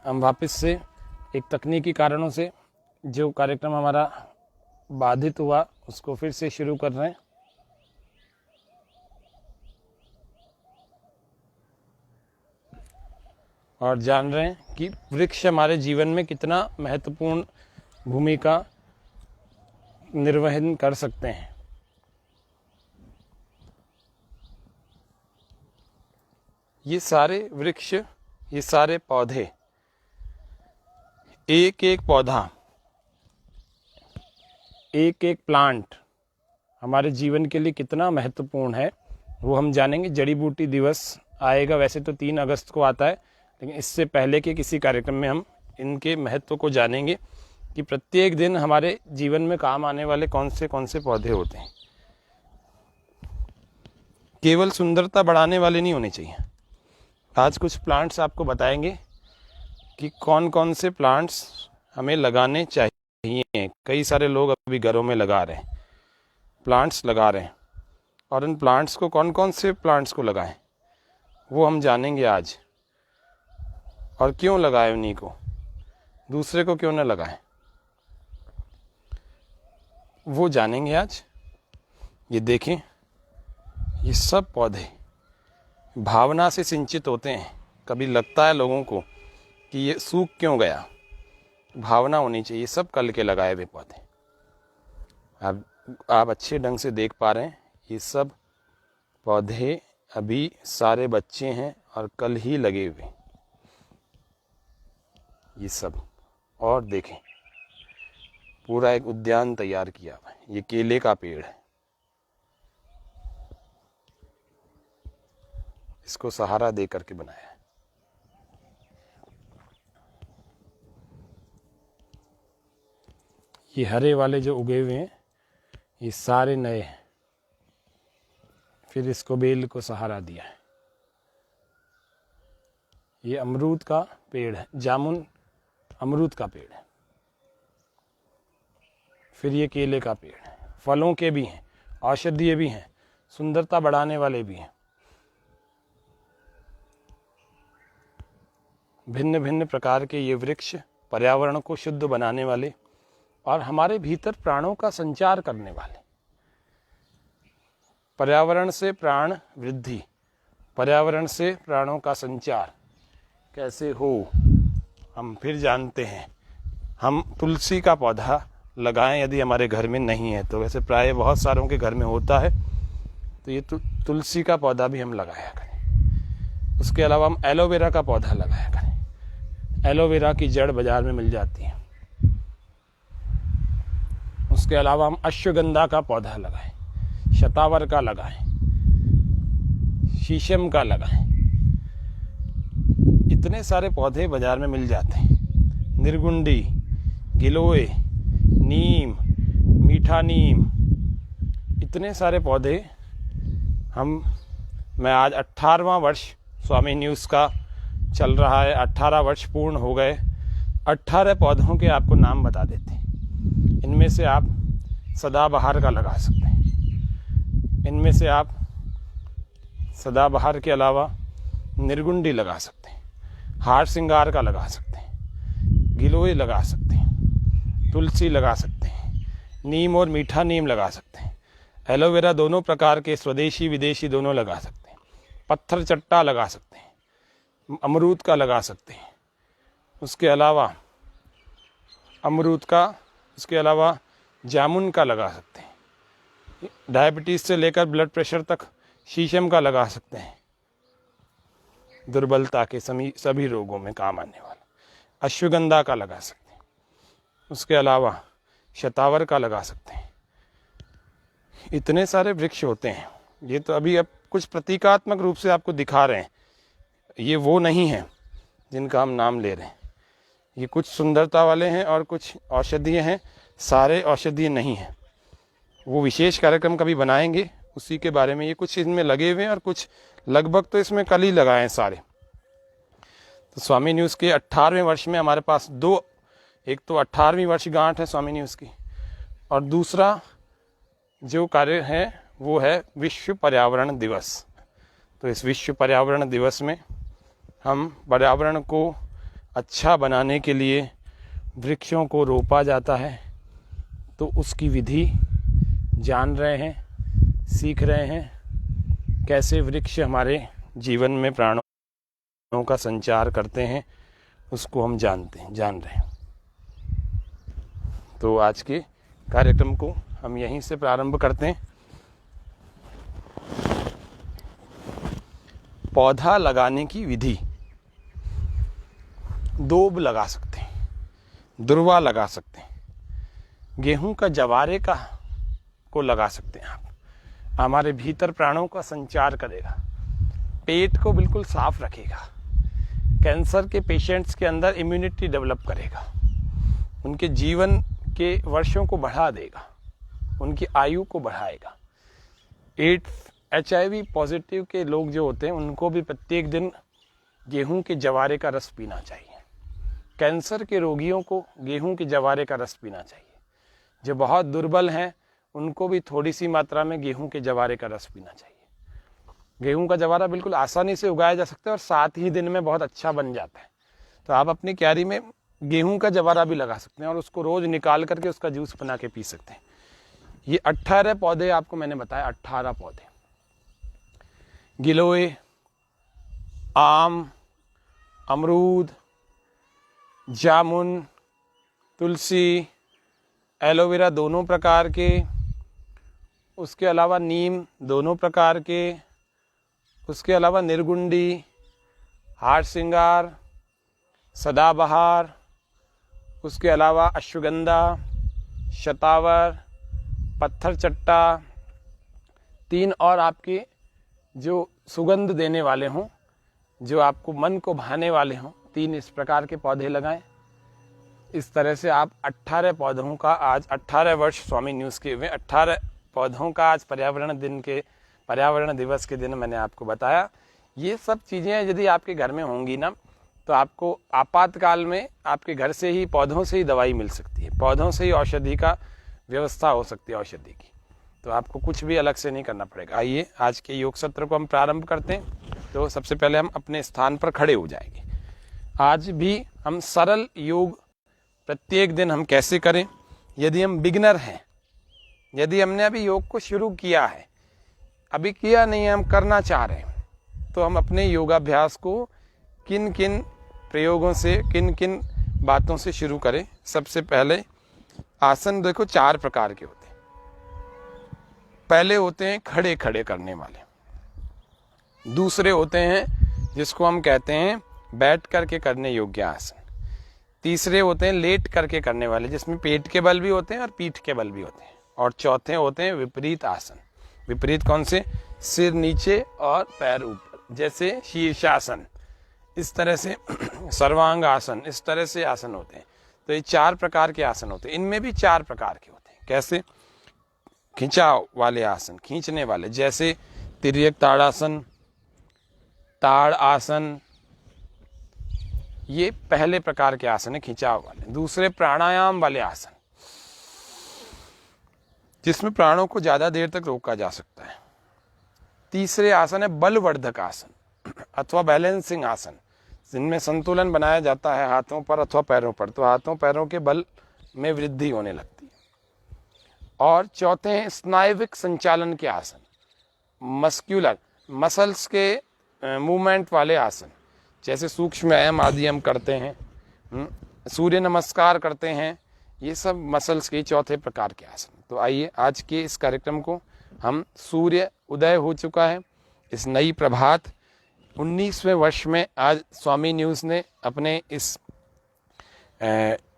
हम वापस से एक तकनीकी कारणों से जो कार्यक्रम हमारा बाधित हुआ उसको फिर से शुरू कर रहे हैं। और जान रहे हैं कि वृक्ष हमारे जीवन में कितना महत्वपूर्ण भूमिका निर्वहन कर सकते हैं। ये सारे वृक्ष, ये सारे पौधे, एक एक पौधा, एक एक प्लांट हमारे जीवन के लिए कितना महत्वपूर्ण है वो हम जानेंगे। जड़ी बूटी दिवस आएगा, वैसे तो 3 अगस्त को आता है, लेकिन इससे पहले के किसी कार्यक्रम में हम इनके महत्व को जानेंगे कि प्रत्येक दिन हमारे जीवन में काम आने वाले कौन से पौधे होते हैं। केवल सुंदरता बढ़ाने वाले नहीं होने चाहिए। आज कुछ प्लांट्स आपको बताएंगे कि कौन कौन से प्लांट्स हमें लगाने चाहिए। कई सारे लोग अभी घरों में लगा रहे हैं, प्लांट्स लगा रहे हैं, और इन प्लांट्स को कौन कौन से प्लांट्स को लगाएं वो हम जानेंगे आज। और क्यों लगाएं उन्हीं को, दूसरे को क्यों न लगाएं वो जानेंगे आज। ये देखें, ये सब पौधे भावना से सिंचित होते हैं। कभी लगता है लोगों को कि ये सूख क्यों गया, भावना होनी चाहिए। सब कल के लगाए हुए पौधे आप अच्छे ढंग से देख पा रहे हैं। ये सब पौधे अभी सारे बच्चे हैं और कल ही लगे हुए ये सब। और देखें, पूरा एक उद्यान तैयार किया हुआ है। ये केले का पेड़ है, इसको सहारा दे करके बनाया है। ये हरे वाले जो उगे हुए हैं ये सारे नए हैं, फिर इसको बेल को सहारा दिया है। ये अमरूद का पेड़ है, जामुन अमरूद का पेड़ है। फिर ये केले का पेड़ है। फलों के भी हैं, औषधीय भी हैं, सुंदरता बढ़ाने वाले भी हैं। भिन्न भिन्न प्रकार के ये वृक्ष पर्यावरण को शुद्ध बनाने वाले और हमारे भीतर प्राणों का संचार करने वाले। पर्यावरण से प्राण वृद्धि, पर्यावरण से प्राणों का संचार कैसे हो हम फिर जानते हैं। हम तुलसी का पौधा लगाएं यदि हमारे घर में नहीं है तो, वैसे प्राय बहुत सारों के घर में होता है, तो ये तुलसी का पौधा भी हम लगाया करें। उसके अलावा हम एलोवेरा का पौधा लगाया करें। एलोवेरा की जड़ बाजार में मिल जाती है। उसके अलावा हम अश्वगंधा का पौधा लगाएं, शतावर का लगाएं, शीशम का लगाएं। इतने सारे पौधे बाजार में मिल जाते हैं। निर्गुंडी, गिलोय, नीम, मीठा नीम, इतने सारे पौधे मैं आज 18वां वर्ष स्वामी न्यूज़ का चल रहा है। 18 वर्ष पूर्ण हो गए। 18 पौधों के आपको नाम बता देते हैं। इनमें से आप सदाबहार का लगा सकते हैं। इनमें से आप सदाबहार के अलावा निर्गुंडी लगा सकते हैं, हार सिंगार का लगा सकते हैं, गिलोय लगा सकते हैं, तुलसी लगा सकते हैं, नीम और मीठा नीम लगा सकते हैं, एलोवेरा दोनों प्रकार के स्वदेशी विदेशी दोनों लगा सकते हैं, पत्थर चट्टा लगा सकते हैं, अमरूद का लगा सकते हैं। उसके अलावा अमरूद का, उसके अलावा जामुन का लगा सकते हैं। डायबिटीज़ से लेकर ब्लड प्रेशर तक शीशम का लगा सकते हैं, दुर्बलता के सभी रोगों में काम आने वाला। अश्वगंधा का लगा सकते हैं। उसके अलावा शतावर का लगा सकते हैं। इतने सारे वृक्ष होते हैं। ये तो अभी अब कुछ प्रतीकात्मक रूप से आपको दिखा रहे हैं। ये वो नहीं है जिनका हम नाम ले रहे हैं। ये कुछ सुंदरता वाले हैं और कुछ औषधीय हैं। सारे औषधीय नहीं हैं। वो विशेष कार्यक्रम कभी बनाएंगे उसी के बारे में। ये कुछ इनमें लगे हुए हैं और कुछ लगभग तो इसमें कल ही लगाए हैं सारे। तो स्वामी न्यूज़ के 18वें वर्ष में हमारे पास एक तो 18वीं वर्षगांठ है स्वामी न्यूज़ की, और दूसरा जो कार्य है वो है विश्व पर्यावरण दिवस। तो इस विश्व पर्यावरण दिवस में हम पर्यावरण को अच्छा बनाने के लिए वृक्षों को रोपा जाता है, तो उसकी विधि जान रहे हैं, सीख रहे हैं। कैसे वृक्ष हमारे जीवन में प्राणों का संचार करते हैं, उसको हम जान रहे हैं। तो आज के कार्यक्रम को हम यहीं से प्रारंभ करते हैं। पौधा लगाने की विधि, दोब लगा सकते हैं, दुर्वा लगा सकते हैं, गेहूं का जवारे को लगा सकते हैं आप। हमारे भीतर प्राणों का संचार करेगा, पेट को बिल्कुल साफ रखेगा, कैंसर के पेशेंट्स के अंदर इम्यूनिटी डेवलप करेगा, उनके जीवन के वर्षों को बढ़ा देगा, उनकी आयु को बढ़ाएगा। एड्स HIV पॉजिटिव के लोग जो होते हैं उनको भी प्रत्येक दिन गेहूं के जवारे का रस पीना चाहिए। कैंसर के रोगियों को गेहूं के जवारे का रस पीना चाहिए। जो बहुत दुर्बल हैं उनको भी थोड़ी सी मात्रा में गेहूं के जवारे का रस पीना चाहिए। गेहूं का जवारा बिल्कुल आसानी से उगाया जा सकता है और 7 ही दिन में बहुत अच्छा बन जाता है। तो आप अपनी क्यारी में गेहूं का जवारा भी लगा सकते हैं और उसको रोज निकाल करके उसका जूस बना के पी सकते हैं। ये 18 पौधे आपको मैंने बताया, 18 पौधे। गिलोय, आम, अमरूद, जामुन, तुलसी, एलोवेरा दोनों प्रकार के, उसके अलावा नीम दोनों प्रकार के, उसके अलावा निर्गुंडी, हार श्रृंगार, सदाबहार, उसके अलावा अश्वगंधा, शतावर, पत्थर चट्टा, 3 और आपके जो सुगंध देने वाले हों, जो आपको मन को भाने वाले हों, 3 इस प्रकार के पौधे लगाएं। इस तरह से आप 18 पौधों का आज 18 वर्ष स्वामी न्यूज़ के हुए 18 पौधों का आज पर्यावरण दिवस के दिन मैंने आपको बताया। ये सब चीज़ें यदि आपके घर में होंगी ना, तो आपको आपातकाल में आपके घर से ही, पौधों से ही दवाई मिल सकती है, पौधों से ही औषधि का व्यवस्था हो सकती है, औषधि की। तो आपको कुछ भी अलग से नहीं करना पड़ेगा। आइए आज के योग सत्र को हम प्रारंभ करते हैं। तो सबसे पहले हम अपने स्थान पर खड़े हो जाएंगे। आज भी हम सरल योग प्रत्येक दिन हम कैसे करें, यदि हम बिगिनर हैं, यदि हमने अभी योग को शुरू किया है, अभी किया नहीं है, हम करना चाह रहे हैं, तो हम अपने योगाभ्यास को किन किन प्रयोगों से, किन किन बातों से शुरू करें। सबसे पहले आसन देखो 4 प्रकार के होते हैं। पहले होते हैं खड़े खड़े करने वाले, दूसरे होते हैं जिसको हम कहते हैं बैठ करके करने योग्य आसन, तीसरे होते हैं लेट करके करने वाले जिसमें पेट के बल भी होते हैं और पीठ के बल भी होते हैं, और चौथे होते हैं विपरीत आसन। विपरीत कौन से? सिर नीचे और पैर ऊपर, जैसे शीर्षासन, इस तरह से सर्वांग आसन, इस तरह से आसन होते हैं। तो ये 4 प्रकार के आसन होते हैं। इनमें भी 4 प्रकार के होते हैं। कैसे? खिंचाव वाले आसन, खींचने वाले, जैसे तिर्यक ताड़ासन, ताड़ आसन, ये पहले प्रकार के आसन है खिंचाव वाले। दूसरे प्राणायाम वाले आसन, जिसमें प्राणों को ज्यादा देर तक रोका जा सकता है। तीसरे आसन है बलवर्धक आसन अथवा बैलेंसिंग आसन, जिनमें संतुलन बनाया जाता है हाथों पर अथवा पैरों पर, तो हाथों पैरों के बल में वृद्धि होने लगती है। और चौथे हैं स्नायुविक संचालन के आसन, मस्क्यूलर मसल्स के मूवमेंट वाले आसन, जैसे सूक्ष्म व्यायाम आदि हम करते हैं, सूर्य नमस्कार करते हैं, ये सब मसल्स के 4थे प्रकार के आसन। तो आइए आज के इस कार्यक्रम को हम, सूर्य उदय हो चुका है, इस नई प्रभात 19वें वर्ष में आज स्वामी न्यूज़ ने अपने इस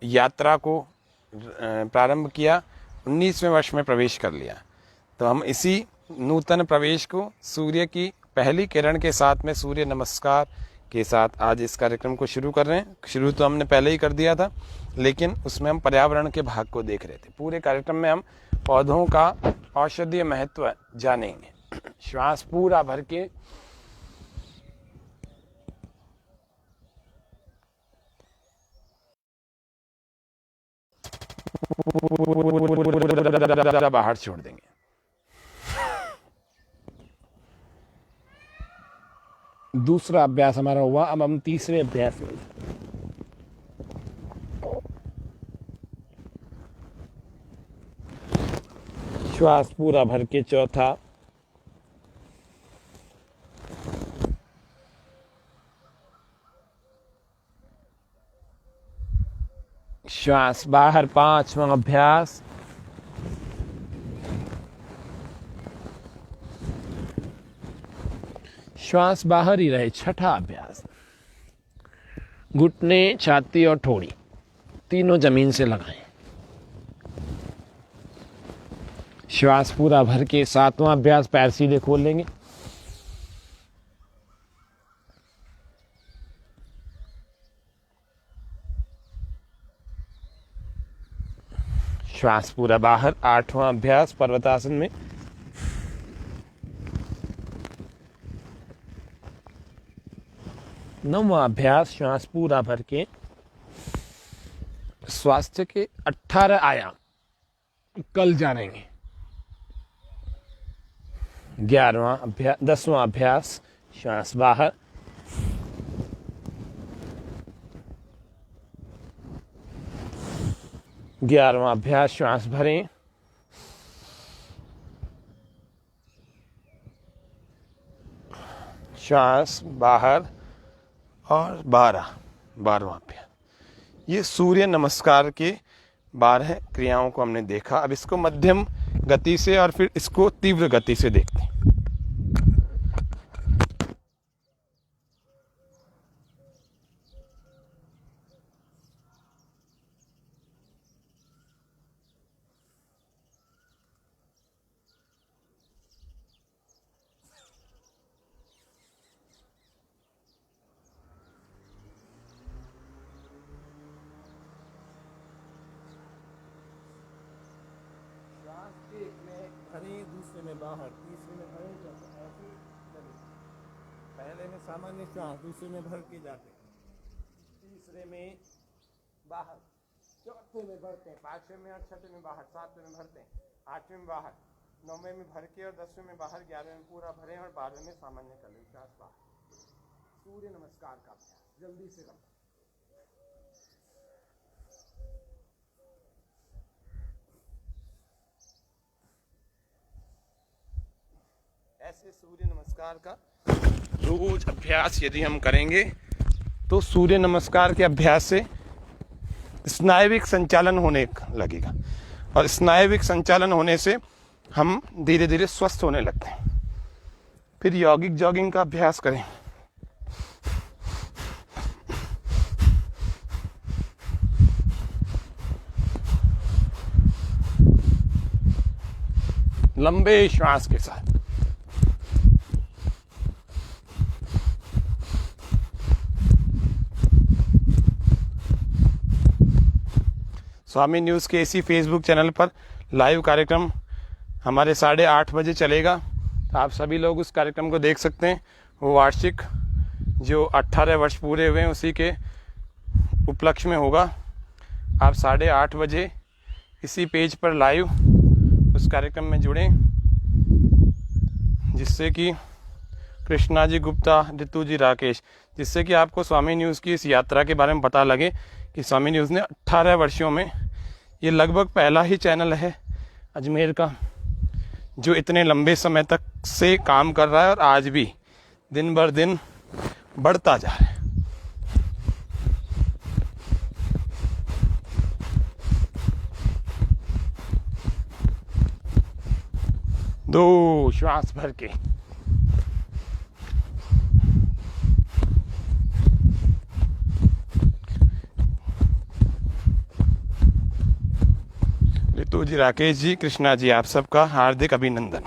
यात्रा को प्रारंभ किया, 19वें वर्ष में प्रवेश कर लिया। तो हम इसी नूतन प्रवेश को सूर्य की पहली किरण के साथ में, सूर्य नमस्कार के साथ आज इस कार्यक्रम को शुरू कर रहे हैं। शुरू तो हमने पहले ही कर दिया था, लेकिन उसमें हम पर्यावरण के भाग को देख रहे थे। पूरे कार्यक्रम में हम पौधों का औषधीय महत्व जानेंगे। श्वास पूरा भर के बाहर छोड़ देंगे। दूसरा अभ्यास हमारा हुआ। अब हम तीसरे अभ्यास में, श्वास पूरा भर के चौथा, श्वास बाहर पांचवा अभ्यास, श्वास बाहर ही रहे छठा अभ्यास। घुटने, छाती और ठोड़ी तीनों जमीन से लगाएं। श्वास पूरा भर के सातवां अभ्यास, पैर सीधे खोल लेंगे। श्वास पूरा बाहर, आठवां अभ्यास पर्वतासन में। नौवां अभ्यास, श्वास पूरा भर के स्वास्थ्य के 18 आयाम कल जानेंगे। 11वां अभ्यास, 10वां अभ्यास, श्वास बाहर, ग्यारहवां अभ्यास, श्वास भरें। श्वास बाहर और 12वां अभ्यास। ये सूर्य नमस्कार के 12 क्रियाओं को हमने देखा। अब इसको मध्यम गति से और फिर इसको तीव्र गति से देखते हैं। एक में भरें, दूसरे में बाहर, तीसरे में भरें, ऐसे चलें। पहले में सामान्य श्वास, दूसरे में भर के जाते हैं, तीसरे में बाहर, चौथे में भरते हैं, पांचवें में और छठे में बाहर, सातवें में भरते हैं, आठवें में बाहर, नौवें में भर के और 10वें में बाहर, 11वें में पूरा भरें और 12वें में सामान्य कर लें। श्वास बाहर। सूर्य नमस्कार का अभ्यास जल्दी से करें। ऐसे सूर्य नमस्कार का रोज अभ्यास यदि हम करेंगे तो सूर्य नमस्कार के अभ्यास से स्नायविक संचालन होने लगेगा, और स्नायविक संचालन होने से हम धीरे धीरे स्वस्थ होने लगते हैं। फिर यौगिक जॉगिंग का अभ्यास करें। लंबे श्वास के साथ। स्वामी न्यूज़ के इसी फेसबुक चैनल पर लाइव कार्यक्रम हमारे 8:30 बजे चलेगा। तो आप सभी लोग उस कार्यक्रम को देख सकते हैं। वो वार्षिक जो 18 वर्ष पूरे हुए हैं उसी के उपलक्ष्य में होगा। आप 8:30 बजे इसी पेज पर लाइव उस कार्यक्रम में जुड़ें, जिससे कि कृष्णा जी गुप्ता, रितु जी राकेश, जिससे कि आपको स्वामी न्यूज़ की इस यात्रा के बारे में पता लगे कि स्वामी न्यूज़ ने 18 वर्षों में, ये लगभग पहला ही चैनल है अजमेर का जो इतने लंबे समय तक से काम कर रहा है और आज भी दिन भर दिन बढ़ता जा रहा है। दो श्वास भर के। रितु जी, राकेश जी, कृष्णा जी, आप सबका हार्दिक अभिनंदन,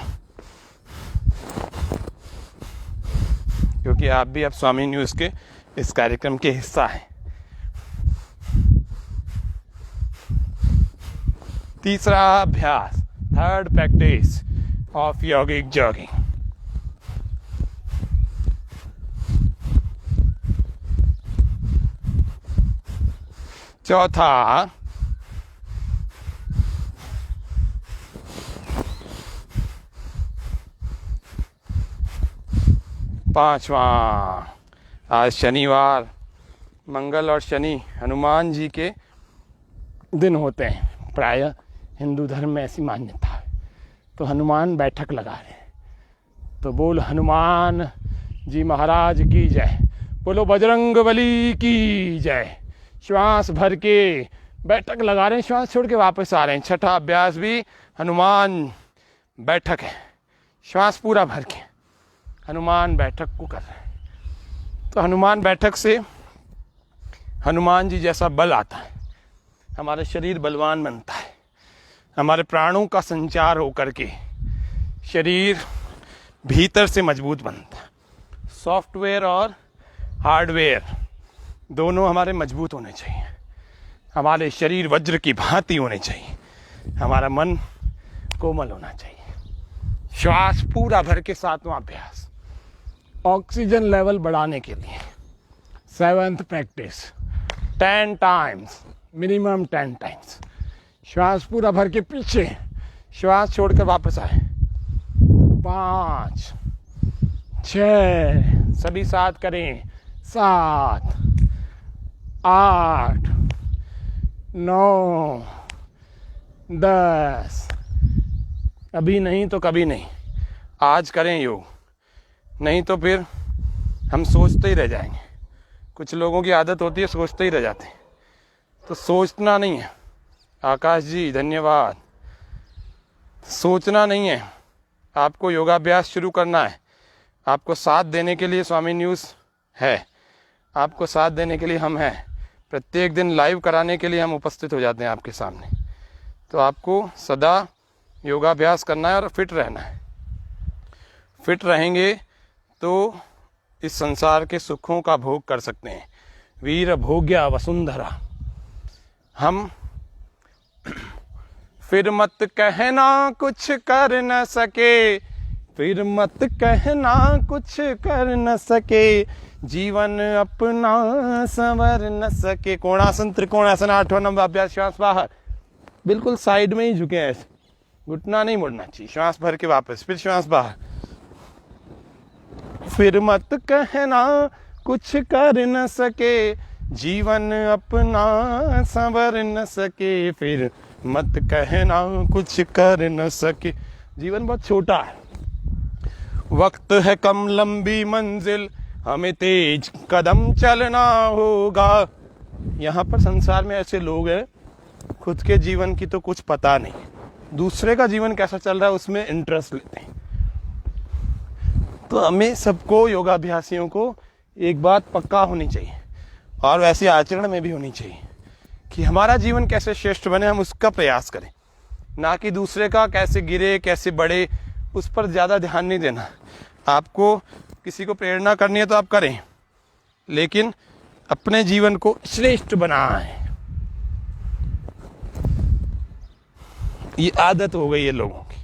क्योंकि आप भी अब स्वामी न्यूज़ के इस कार्यक्रम के हिस्सा हैं। तीसरा अभ्यास, थर्ड प्रैक्टिस ऑफ यौगिक जॉगिंग। चौथा, पांचवा, आज शनिवार, मंगल और शनि हनुमान जी के दिन होते हैं। प्रायः हिंदू धर्म में ऐसी मान्यता है। तो हनुमान बैठक लगा रहे हैं। तो बोल हनुमान जी महाराज की जय, बोलो बजरंगबली की जय। श्वास भर के बैठक लगा रहे हैं, श्वास छोड़ के वापस आ रहे हैं। छठा अभ्यास भी हनुमान बैठक है, श्वास पूरा भर के हनुमान बैठक को कर रहे हैं। तो हनुमान बैठक से हनुमान जी जैसा बल आता है, हमारा शरीर बलवान बनता है, हमारे प्राणों का संचार होकर के शरीर भीतर से मजबूत बनता है। सॉफ्टवेयर और हार्डवेयर दोनों हमारे मजबूत होने चाहिए, हमारे शरीर वज्र की भांति होने चाहिए, हमारा मन कोमल होना चाहिए। श्वास पूरा भर के सातवां अभ्यास, ऑक्सीजन लेवल बढ़ाने के लिए 7th practice 10 times, minimum 10 times. श्वास पूरा भर के पीछे, श्वास छोड़कर वापस आए। 5 6, सभी साथ करें। 7 8 9 10। अभी नहीं तो कभी नहीं, आज करें योग, नहीं तो फिर हम सोचते ही रह जाएंगे। कुछ लोगों की आदत होती है सोचते ही रह जाते हैं, तो सोचना नहीं है। आकाश जी धन्यवाद। सोचना नहीं है, आपको योगाभ्यास शुरू करना है। आपको साथ देने के लिए स्वामी न्यूज़ है, आपको साथ देने के लिए हम हैं। प्रत्येक दिन लाइव कराने के लिए हम उपस्थित हो जाते हैं आपके सामने। तो आपको सदा योगाभ्यास करना है और फिट रहना है। फिट रहेंगे तो इस संसार के सुखों का भोग कर सकते हैं। वीर भोग्या वसुंधरा। हम फिर मत कहना कुछ कर न सके, फिर मत कहना कुछ कर न सके, जीवन अपना संवर न सके। कोणासन त्रिकोणासन 8वां नंबर अभ्यास। श्वास बाहर, बिल्कुल साइड में ही झुके ऐसे, घुटना नहीं मुड़ना चाहिए। श्वास भर के वापस, फिर श्वास बाहर। फिर मत कहना कुछ कर न सके, जीवन अपना संवर न सके, फिर मत कहना कुछ कर न सके। जीवन बहुत छोटा है, वक्त है कम, लंबी मंजिल, हमें तेज कदम चलना होगा। यहाँ पर संसार में ऐसे लोग हैं, खुद के जीवन की तो कुछ पता नहीं, दूसरे का जीवन कैसा चल रहा है उसमें इंटरेस्ट लेते हैं। तो हमें सबको, योगाभ्यासियों को एक बात पक्का होनी चाहिए, और वैसे आचरण में भी होनी चाहिए, कि हमारा जीवन कैसे श्रेष्ठ बने, हम उसका प्रयास करें, ना कि दूसरे का कैसे गिरे कैसे बढ़े, उस पर ज़्यादा ध्यान नहीं देना। आपको किसी को प्रेरणा करनी है तो आप करें, लेकिन अपने जीवन को श्रेष्ठ बनाएं। ये आदत हो गई है लोगों की,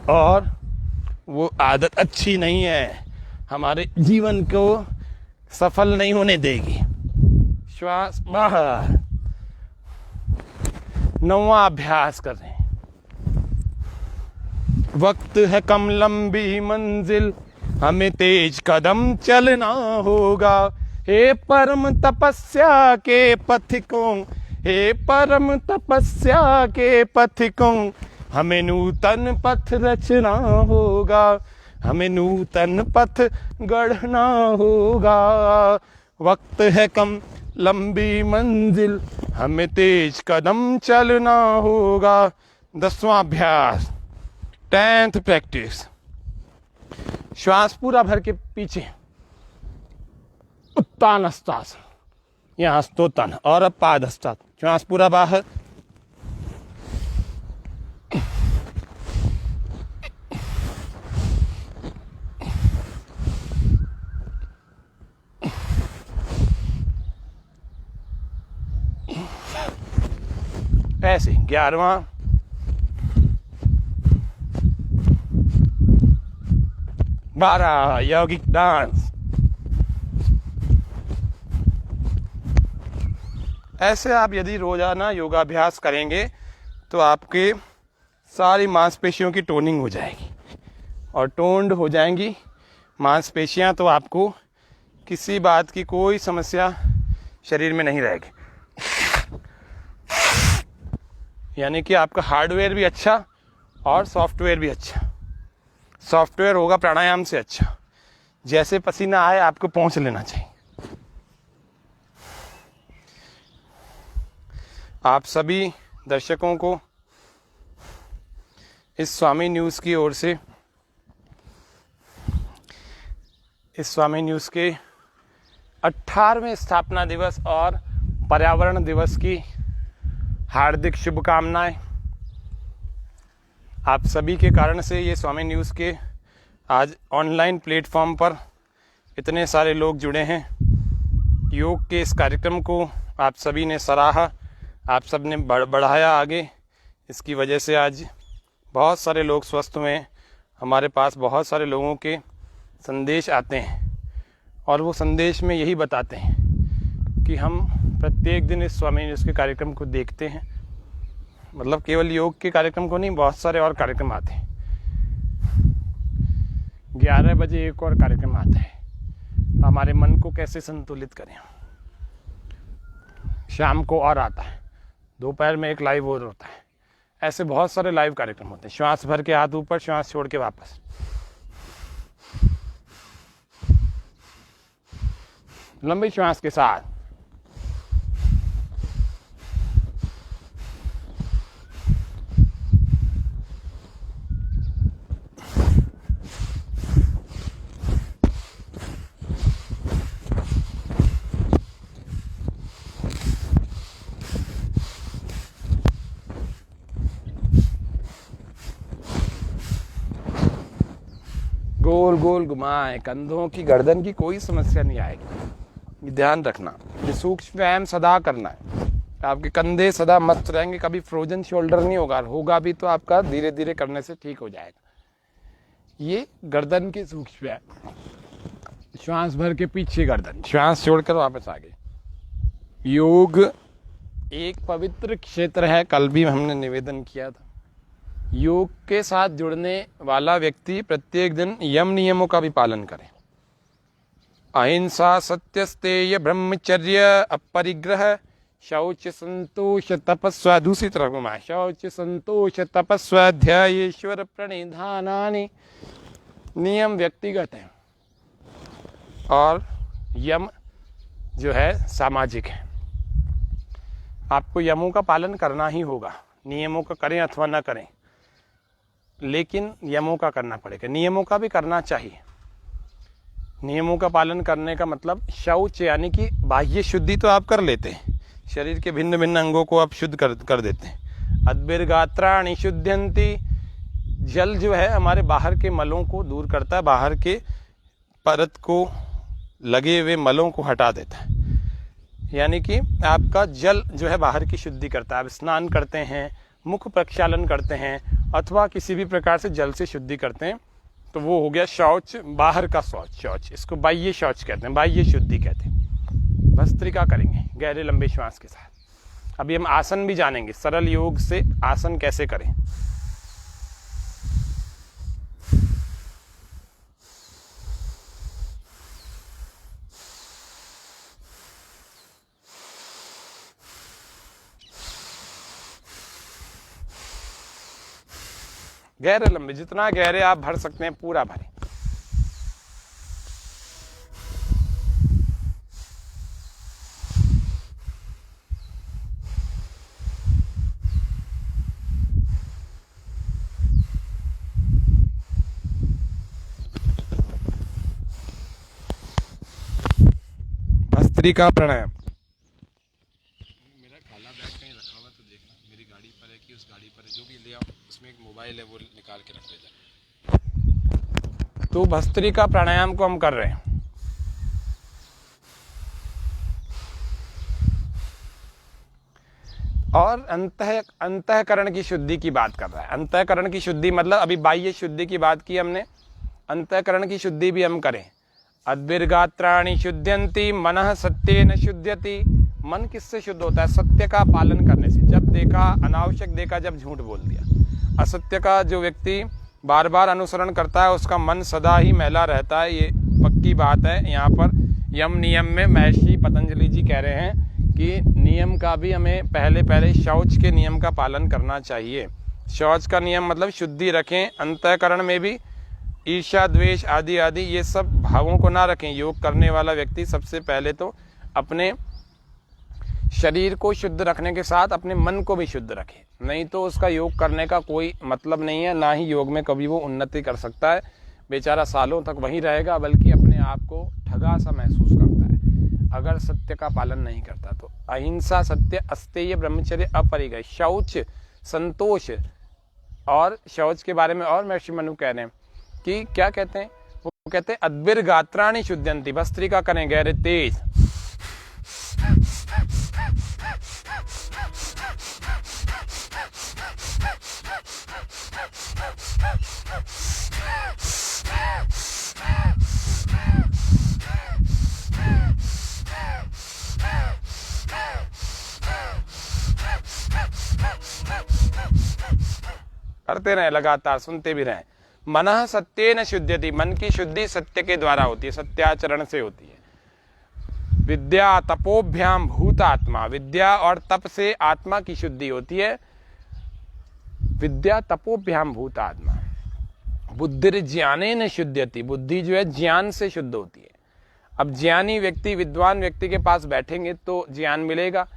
और वो आदत अच्छी नहीं है, हमारे जीवन को सफल नहीं होने देगी। श्वास बाहर। 9वां अभ्यास कर रहे हैं। वक्त है कम, लंबी मंजिल, हमें तेज कदम चलना होगा। हे परम तपस्या के पथिकों, हे परम तपस्या के पथिकों, हमें नूतन पथ रचना होगा, हमें नूतन पथ गढ़ना होगा। वक्त है कम, लंबी मंजिल, हमें तेज कदम चलना होगा। 10वां अभ्यास 10th प्रैक्टिस। श्वास पूरा भर के पीछे, उत्तान हस्तासन, यहाँ स्तोतन, और अब पाद हस्तासन। श्वास पूरा बाहर। ऐसे 11वां। बारह यौगिक डांस। ऐसे आप यदि रोजाना योगाभ्यास करेंगे तो आपके सारी मांसपेशियों की टोनिंग हो जाएगी, और टोन्ड हो जाएंगी मांसपेशियां, तो आपको किसी बात की कोई समस्या शरीर में नहीं रहेगी। यानी कि आपका हार्डवेयर भी अच्छा और सॉफ्टवेयर भी अच्छा, सॉफ्टवेयर होगा प्राणायाम से अच्छा। जैसे पसीना आए आपको पहुंच लेना चाहिए। आप सभी दर्शकों को इस स्वामी न्यूज़ की ओर से, इस स्वामी न्यूज़ के 18वें स्थापना दिवस और पर्यावरण दिवस की हार्दिक शुभकामनाएं। आप सभी के कारण से ये स्वामी न्यूज़ के आज ऑनलाइन प्लेटफॉर्म पर इतने सारे लोग जुड़े हैं। योग के इस कार्यक्रम को आप सभी ने सराहा, आप सब ने बढ़ाया आगे। इसकी वजह से आज बहुत सारे लोग स्वस्थ हुए हैं। हमारे पास बहुत सारे लोगों के संदेश आते हैं और वो संदेश में यही बताते हैं कि हम प्रत्येक दिन इस स्वामी न्यूज़ के कार्यक्रम को देखते हैं। मतलब केवल योग के कार्यक्रम को नहीं, बहुत सारे और कार्यक्रम आते हैं। 11 बजे एक और कार्यक्रम आता है, हमारे मन को कैसे संतुलित करें। शाम को और आता है, दोपहर में एक लाइव और होता है। ऐसे बहुत सारे लाइव कार्यक्रम होते हैं। श्वास भर के हाथ ऊपर, श्वास छोड़ के वापस। लंबी श्वास के साथ। गोल गोल घुमाए, कंधों की गर्दन की कोई समस्या नहीं आएगी। ये ध्यान रखना। ये सूक्ष्म व्यायाम सदा करना है। आपके कंधे सदा मस्त रहेंगे, कभी फ्रोजन शोल्डर नहीं होगा भी तो आपका धीरे धीरे करने से ठीक हो जाएगा। ये गर्दन के सूक्ष्म व्यायाम। श्वास भर के पीछे गर्दन, श्वास छोड़कर वापस आगे। योग एक पवित्र क्षेत्र है, कल भी हमने निवेदन किया था। योग के साथ जुड़ने वाला व्यक्ति प्रत्येक दिन यम नियमों का भी पालन करे। अहिंसा, सत्यस्तेय, ब्रह्मचर्य, अपरिग्रह, शौच, संतोष, तपस्या। दूसरी तरफ घुमाए। शौच, संतोष, तपस्या, ध्येयेश्वर प्रणिधानानि। नियम व्यक्तिगत है और यम जो है सामाजिक है। आपको यमों का पालन करना ही होगा। नियमों का करें अथवा ना करें, लेकिन यमों का करना पड़ेगा। नियमों का भी करना चाहिए। नियमों का पालन करने का मतलब शौच यानी कि बाह्य शुद्धि तो आप कर लेते हैं, शरीर के भिन्न भिन्न अंगों को आप शुद्ध कर देते हैं। अद्भिर्गात्राणि शुद्ध्यन्ति। जल जो है हमारे बाहर के मलों को दूर करता है, बाहर के परत को लगे हुए मलों को हटा देता है। यानी कि आपका जल जो है बाहर की शुद्धि करता है। आप स्नान करते हैं, मुख प्रक्षालन करते हैं अथवा किसी भी प्रकार से जल से शुद्धि करते हैं, तो वो हो गया शौच, बाहर का शौच। इसको बाह्य शौच कहते हैं, बाह्य शुद्धि कहते हैं। भस्त्रिका करेंगे गहरे लंबे श्वास के साथ। अभी हम आसन भी जानेंगे, सरल योग से आसन कैसे करें। गहरे लंबे, जितना गहरे आप भर सकते हैं पूरा भरें। भस्त्रिका प्राणायाम। मेरा काला बैग कहीं रखा हुआ तो देखना, मेरी गाड़ी पर है कि उस गाड़ी पर है, जो भी ले आओ, उसमें एक मोबाइल है वो निकाल के रख ले जाए। तो भस्त्रिका प्राणायाम को हम कर रहे हैं। और अंतःकरण की शुद्धि की बात कर रहा है। अंतःकरण की शुद्धि मतलब अभी बाह्य शुद्धि की बात की हमने, अंतःकरण की शुद्धि भी हम करें। अद्भिर्गात्राणि शुद्ध्यन्ति, मनः सत्येन शुद्ध्यति। मन किससे शुद्ध होता है? सत्य का पालन करने से। जब देखा अनावश्यक देखा, जब झूठ बोल दिया। असत्य का जो व्यक्ति बार बार अनुसरण करता है उसका मन सदा ही मैला रहता है, ये पक्की बात है। यहाँ पर यम नियम में महर्षि पतंजलि जी कह रहे हैं कि नियम का भी हमें पहले शौच के नियम का पालन करना चाहिए। शौच का नियम मतलब शुद्धि रखें, अंतःकरण में भी ईर्ष्या द्वेष आदि आदि ये सब भावों को ना रखें। योग करने वाला व्यक्ति सबसे पहले तो अपने शरीर को शुद्ध रखने के साथ अपने मन को भी शुद्ध रखे, नहीं तो उसका योग करने का कोई मतलब नहीं है, ना ही योग में कभी वो उन्नति कर सकता है। बेचारा सालों तक वहीं रहेगा, बल्कि अपने आप को ठगा सा महसूस करता है अगर सत्य का पालन नहीं करता तो। अहिंसा, सत्य, अस्तेय, ब्रह्मचर्य, अपरिग्रह, शौच, संतोष। और शौच के बारे में और महर्षि मनु कह रहे हैं कि क्या कहते हैं, वो कहते हैं अद्भिर गात्राणि शुद्धयन्ति, भस्त्रिका करें गहरे तेज। करते रहें, लगातार सुनते भी रहें। मनः सत्येन शुद्ध्यति, मन की शुद्धि सत्य के द्वारा होती है, सत्याचरण से होती है। विद्या तपोभ्याम भूतात्मा, विद्या और तप से आत्मा की शुद्धि होती है। विद्या तपोभ्याम भूतात्मा। बुद्धिर ज्ञानेन शुद्ध्यति, बुद्धि जो है ज्ञान से शुद्ध होती है। अब ज्ञानी व्यक्ति, विद्वान व्यक्ति के पास बैठेंगे तो ज्ञान मिलेगा,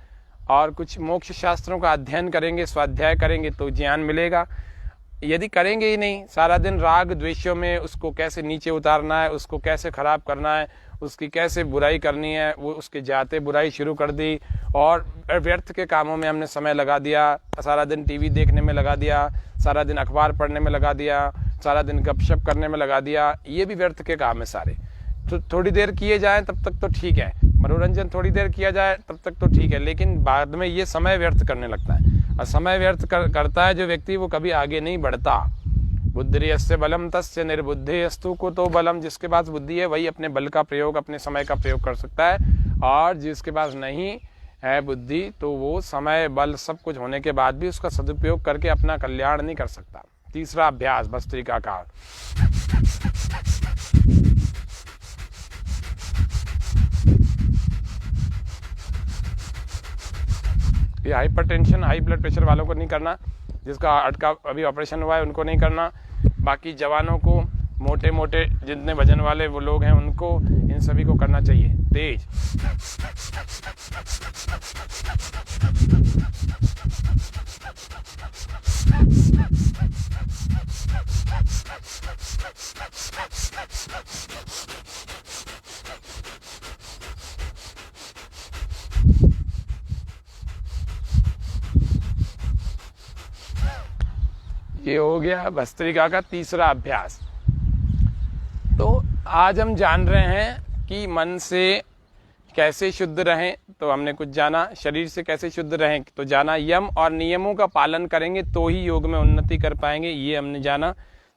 और कुछ मोक्ष शास्त्रों का अध्ययन करेंगे, स्वाध्याय करेंगे तो ज्ञान मिलेगा। यदि करेंगे ही नहीं, सारा दिन राग द्वेषों में उसको कैसे नीचे उतारना है, उसको कैसे खराब करना है, उसकी कैसे बुराई करनी है, वो उसके जाते बुराई शुरू कर दी, और व्यर्थ के कामों में हमने समय लगा दिया, सारा दिन टीवी देखने में लगा दिया, सारा दिन अखबार पढ़ने में लगा दिया, सारा दिन गपशप करने में लगा दिया, ये भी व्यर्थ के काम है सारे। तो थोड़ी देर किए जाएं तब तक तो ठीक है, मनोरंजन थोड़ी देर किया जाए तब तक तो ठीक है, लेकिन बाद में ये समय व्यर्थ करने लगता है, और समय व्यर्थ करता है जो व्यक्ति, वो कभी आगे नहीं बढ़ता। बुद्धिर्यस्य बलम तस्य निर्बुद्धिस्तु कुतो बलम, जिसके पास बुद्धि है वही अपने बल का प्रयोग, अपने समय का प्रयोग कर सकता है, और जिसके पास नहीं है बुद्धि तो वो समय बल सब कुछ होने के बाद भी उसका सदुपयोग करके अपना कल्याण नहीं कर सकता। तीसरा अभ्यास भस्त्रिका का। ये हाइपरटेंशन, हाई ब्लड प्रेशर वालों को नहीं करना, जिसका हार्ट का अभी ऑपरेशन हुआ है उनको नहीं करना, बाकी जवानों को, मोटे मोटे जितने वजन वाले वो लोग हैं उनको, इन सभी को करना चाहिए। तेज ये हो गया भस्त्रिका का तीसरा अभ्यास। तो आज हम जान रहे हैं कि मन से कैसे शुद्ध रहें, तो हमने कुछ जाना। शरीर से कैसे शुद्ध रहें तो जाना। यम और नियमों का पालन करेंगे तो ही योग में उन्नति कर पाएंगे, ये हमने जाना।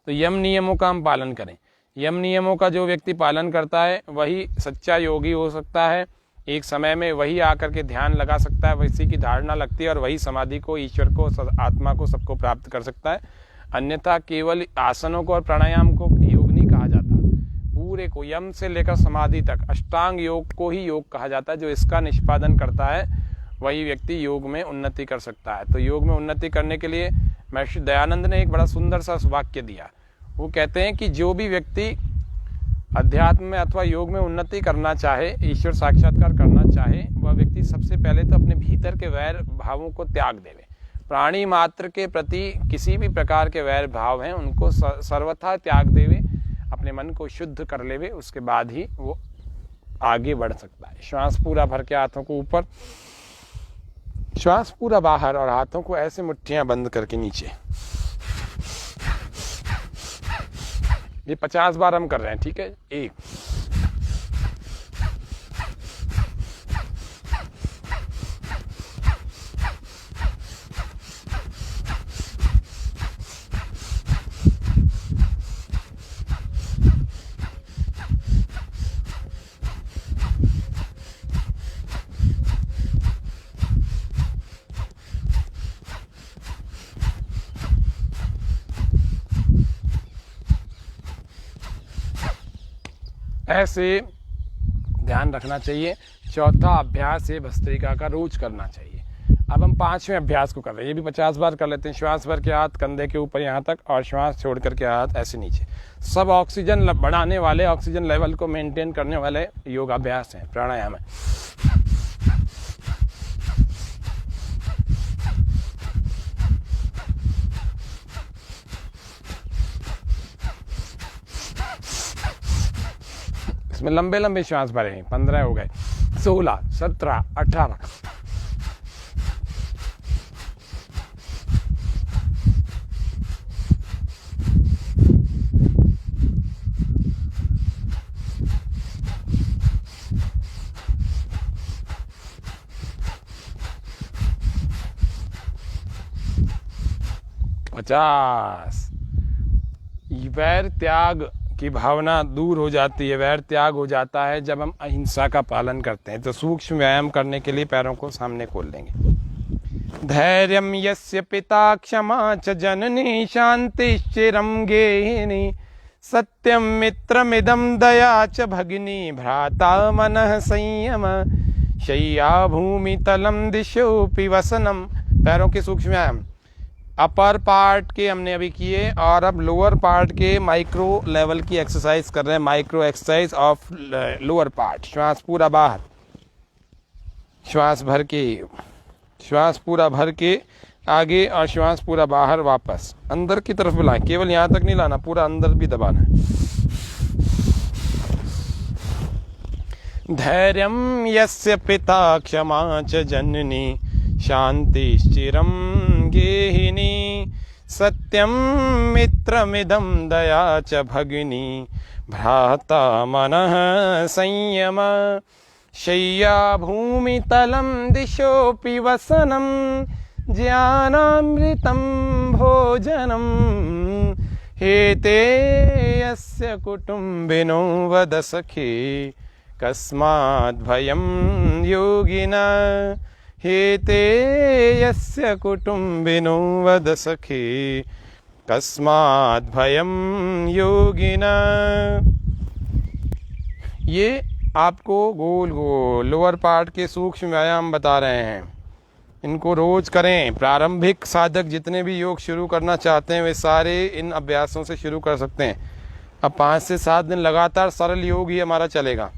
तो यम नियमों का हम पालन करें। यम नियमों का जो व्यक्ति पालन करता है वही सच्चा योगी हो सकता है। एक समय में वही आकर के ध्यान लगा सकता है, वैसी की धारणा लगती है, और वही समाधि को, ईश्वर को, आत्मा को, सबको प्राप्त कर सकता है। अन्यथा केवल आसनों को और प्राणायाम को योग नहीं कहा जाता, पूरे को, यम से लेकर समाधि तक अष्टांग योग को ही योग कहा जाता है। जो इसका निष्पादन करता है वही व्यक्ति योग में उन्नति कर सकता है। तो योग में उन्नति करने के लिए महर्षि दयानंद ने एक बड़ा सुंदर सा वाक्य दिया। वो कहते हैं कि जो भी व्यक्ति अध्यात्म में अथवा योग में उन्नति करना चाहे, ईश्वर साक्षात्कार करना चाहे, वह व्यक्ति सबसे पहले तो अपने भीतर के वैर भावों को त्याग देवे। प्राणी मात्र के प्रति किसी भी प्रकार के वैर भाव हैं उनको सर्वथा त्याग देवे, अपने मन को शुद्ध कर लेवे, उसके बाद ही वो आगे बढ़ सकता है। श्वास पूरा भर के हाथों को ऊपर, श्वास पूरा बाहर, और हाथों को ऐसे मुट्ठियां बंद करके नीचे। ये 50 बार हम कर रहे हैं, ठीक है। 1 ऐसे ध्यान रखना चाहिए। चौथा अभ्यास है भस्त्रिका का, रोज करना चाहिए। अब हम 5वें अभ्यास को कर रहे हैं, ये भी 50 बार कर लेते हैं। श्वास भर के हाथ कंधे के ऊपर यहाँ तक, और श्वास छोड़ करके हाथ ऐसे नीचे। सब ऑक्सीजन बढ़ाने वाले, ऑक्सीजन लेवल को मेंटेन करने वाले योगाभ्यास हैं, प्राणायाम है। इसमें लंबे लंबे श्वास भरे हैं। 15 हो गए, 16, 17, 18। वैर त्याग की भावना दूर हो जाती है, वैर त्याग हो जाता है जब हम अहिंसा का पालन करते हैं। तो सूक्ष्म व्यायाम करने के लिए पैरों को सामने खोल लेंगे। धैर्यम यस्य पिता क्षमा च जननी शांतिश्चिरं गेहिनी सत्यम मित्रमिदं दया च भगिनी भ्राता मनः संयम शय्या भूमितलं दिशोऽपि वसनम। पैरों के सूक्ष्म व्यायाम अपर पार्ट के हमने अभी किए, और अब लोअर पार्ट के माइक्रो लेवल की एक्सरसाइज कर रहे हैं। Micro exercise of lower part. श्वास पूरा बाहर, श्वास भर के, श्वास पूरा भर के आगे, और श्वास पूरा बाहर वापस अंदर की तरफ बुलाएं। केवल यहाँ तक नहीं लाना, पूरा अंदर भी दबाना है। धैर्यम यस्य पिता क्षमा च जननी शांतिश्चिरं गेहिनी सत्यं मित्रमिदं दया च भगिनी भ्राता मनः संयम शय्या भूमितलं दिशोऽपि वसनं ज्ञानामृतं भोजनं हेते यस्य कुटुम्बिनो वद सखे कस्माद् भयं योगिना हेते यस्य कुटुम्बिनो वद सखे कस्माद् भयं योगिना। ये आपको गोल गोल लोअर पार्ट के सूक्ष्म व्यायाम बता रहे हैं। इनको रोज करें। प्रारंभिक साधक जितने भी योग शुरू करना चाहते हैं वे सारे इन अभ्यासों से शुरू कर सकते हैं। अब 5 से 7 दिन लगातार सरल योग ही हमारा चलेगा।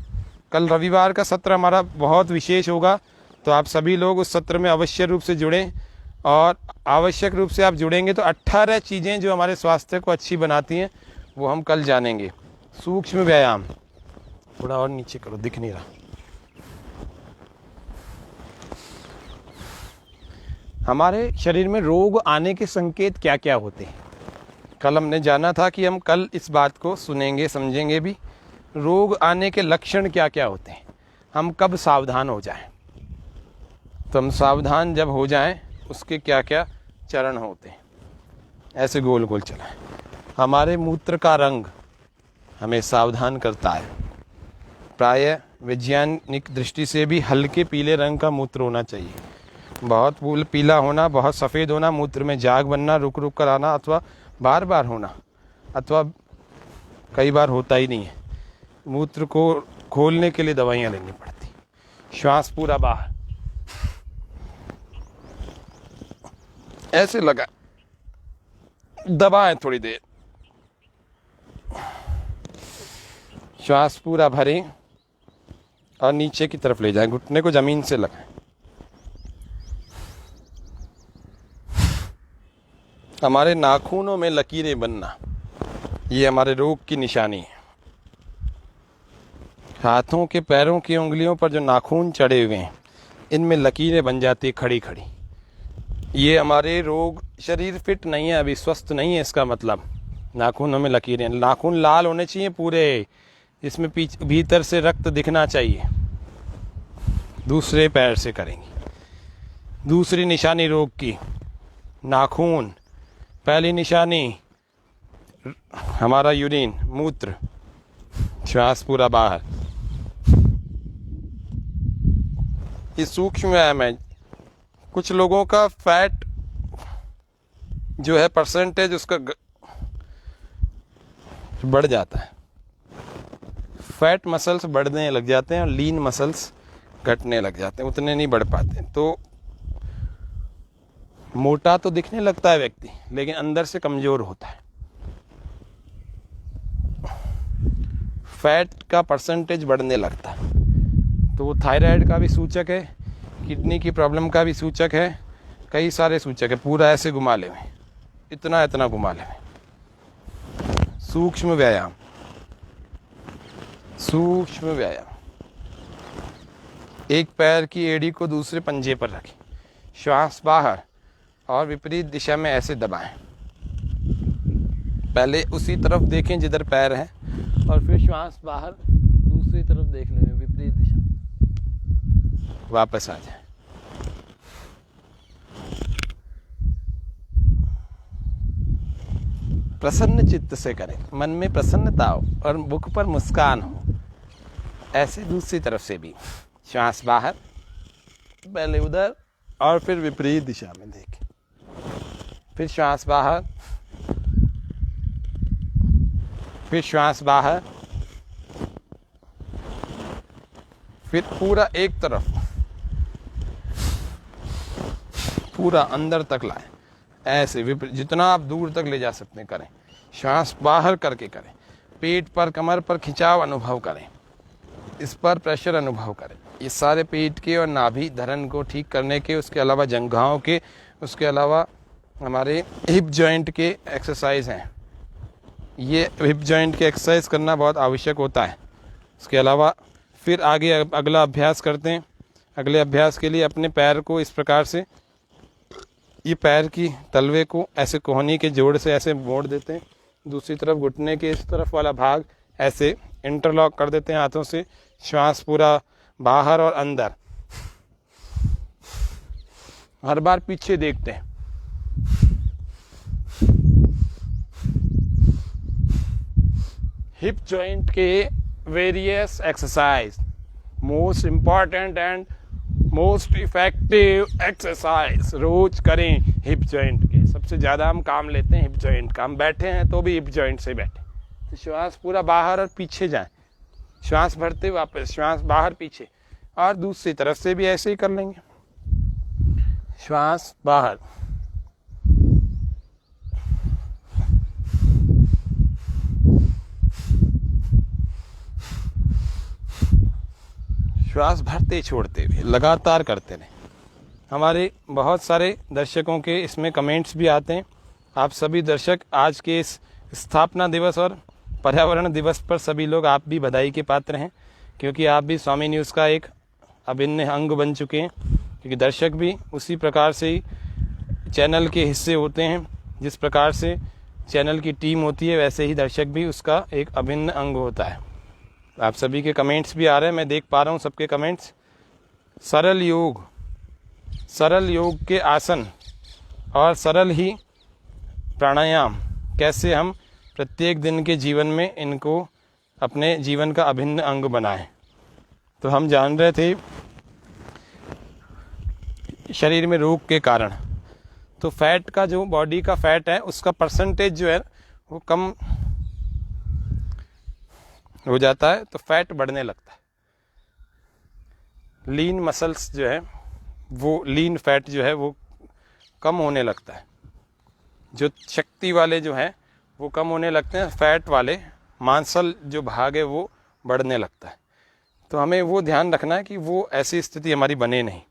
कल रविवार का सत्र हमारा बहुत विशेष होगा, तो आप सभी लोग उस सत्र में अवश्य रूप से जुड़ें। और आवश्यक रूप से आप जुड़ेंगे तो 18 चीज़ें जो हमारे स्वास्थ्य को अच्छी बनाती हैं वो हम कल जानेंगे। सूक्ष्म व्यायाम थोड़ा और नीचे करो, दिख नहीं रहा। हमारे शरीर में रोग आने के संकेत क्या क्या होते हैं, कल हमने जाना था कि हम कल इस बात को सुनेंगे, समझेंगे भी। रोग आने के लक्षण क्या क्या होते हैं, हम कब सावधान हो जाएं। तो हम सावधान जब हो जाएं उसके क्या क्या चरण होते हैं। ऐसे गोल गोल चलाएं। हमारे मूत्र का रंग हमें सावधान करता है। प्रायः वैज्ञानिक दृष्टि से भी हल्के पीले रंग का मूत्र होना चाहिए। बहुत पीला होना, बहुत सफ़ेद होना, मूत्र में जाग बनना, रुक रुक कर आना, अथवा बार बार होना, अथवा कई बार होता ही नहीं है। मूत्र को खोलने के लिए दवाइयाँ लेनी पड़ती। श्वास पूरा बाहर, ऐसे लगा, दबाएं थोड़ी देर। श्वास पूरा भरें और नीचे की तरफ ले जाएं, घुटने को जमीन से लगाएं। हमारे नाखूनों में लकीरें बनना, ये हमारे रोग की निशानी है। हाथों के पैरों की उंगलियों पर जो नाखून चढ़े हुए हैं इनमें लकीरें बन जाती है खड़ी खड़ी। ये हमारे रोग, शरीर फिट नहीं है, अभी स्वस्थ नहीं है, इसका मतलब नाखूनों में लकीरें। नाखून लाल होने चाहिए पूरे, इसमें भीतर से रक्त दिखना चाहिए। दूसरे पैर से करेंगे। दूसरी निशानी रोग की, नाखून। पहली निशानी हमारा यूरिन, मूत्र। श्वास पूरा बाहर। ये सूक्ष्म व्यायाम है। कुछ लोगों का फैट जो है परसेंटेज उसका बढ़ जाता है। फैट मसल्स बढ़ने लग जाते हैं और लीन मसल्स घटने लग जाते हैं, उतने नहीं बढ़ पाते। तो मोटा तो दिखने लगता है व्यक्ति, लेकिन अंदर से कमजोर होता है। फैट का परसेंटेज बढ़ने लगता है। तो वो थायराइड का भी सूचक है, किडनी की प्रॉब्लम का भी सूचक है, कई सारे सूचक है। पूरा ऐसे घुमा ले, इतना इतना घुमा ले। सूक्ष्म व्यायाम, सूक्ष्म व्यायाम। एक पैर की एड़ी को दूसरे पंजे पर रखें, श्वास बाहर और विपरीत दिशा में ऐसे दबाएं। पहले उसी तरफ देखें जिधर पैर है, और फिर श्वास बाहर दूसरी तरफ देख लें, विपरीत दिशा। वापस आ जाए। प्रसन्न चित्त से करें, मन में प्रसन्नता हो और मुख पर मुस्कान हो। ऐसे दूसरी तरफ से भी श्वास बाहर, पहले उधर और फिर विपरीत दिशा में देखें। फिर श्वास बाहर, फिर श्वास बाहर, फिर पूरा एक तरफ, पूरा अंदर तक लाएं। ऐसे जितना आप दूर तक ले जा सकते हैं करें। श्वास बाहर करके करें। पेट पर, कमर पर खिंचाव अनुभव करें, इस पर प्रेशर अनुभव करें। ये सारे पेट के और नाभि धरण को ठीक करने के, उसके अलावा जंघाओं के, उसके अलावा हमारे हिप जॉइंट के एक्सरसाइज हैं। ये हिप जॉइंट के एक्सरसाइज करना बहुत आवश्यक होता है। उसके अलावा फिर आगे अगला अभ्यास करते हैं। अगले अभ्यास के लिए अपने पैर को इस प्रकार से, ये पैर की तलवे को ऐसे कोहनी के जोड़ से ऐसे मोड़ देते हैं। दूसरी तरफ घुटने के इस तरफ वाला भाग ऐसे इंटरलॉक कर देते हैं हाथों से। श्वास पूरा बाहर और अंदर। हर बार पीछे देखते हैं। हिप जॉइंट के various exercise, most important and most effective exercise रोज करें। हिप जॉइंट के सबसे ज़्यादा हम काम लेते हैं हिप जॉइंट का। हम बैठे हैं तो भी हिप जॉइंट से बैठे। तो श्वास पूरा बाहर और पीछे जाए, श्वास भरते वापस, श्वास बाहर पीछे। और दूसरी तरफ से भी ऐसे ही कर लेंगे। श्वास बाहर, श्वास भरते छोड़ते हुए लगातार करते रहें। हमारे बहुत सारे दर्शकों के इसमें कमेंट्स भी आते हैं। आप सभी दर्शक आज के इस स्थापना दिवस और पर्यावरण दिवस पर सभी लोग आप भी बधाई के पात्र हैं, क्योंकि आप भी स्वामी न्यूज़ का एक अभिन्न अंग बन चुके हैं। क्योंकि दर्शक भी उसी प्रकार से ही चैनल के हिस्से होते हैं। जिस प्रकार से चैनल की टीम होती है, वैसे ही दर्शक भी उसका एक अभिन्न अंग होता है। आप सभी के कमेंट्स भी आ रहे हैं, मैं देख पा रहा हूँ सबके कमेंट्स। सरल योग, सरल योग के आसन और सरल ही प्राणायाम, कैसे हम प्रत्येक दिन के जीवन में इनको अपने जीवन का अभिन्न अंग बनाएं। तो हम जान रहे थे शरीर में रोग के कारण, तो फैट का जो बॉडी का फैट है उसका परसेंटेज जो है वो कम हो जाता है, तो फैट बढ़ने लगता है। लीन मसल्स जो है वो, लीन फैट जो है वो कम होने लगता है। जो शक्ति वाले जो हैं वो कम होने लगते हैं, फैट वाले मांसल जो भाग है वो बढ़ने लगता है। तो हमें वो ध्यान रखना है कि वो ऐसी स्थिति हमारी बने नहीं।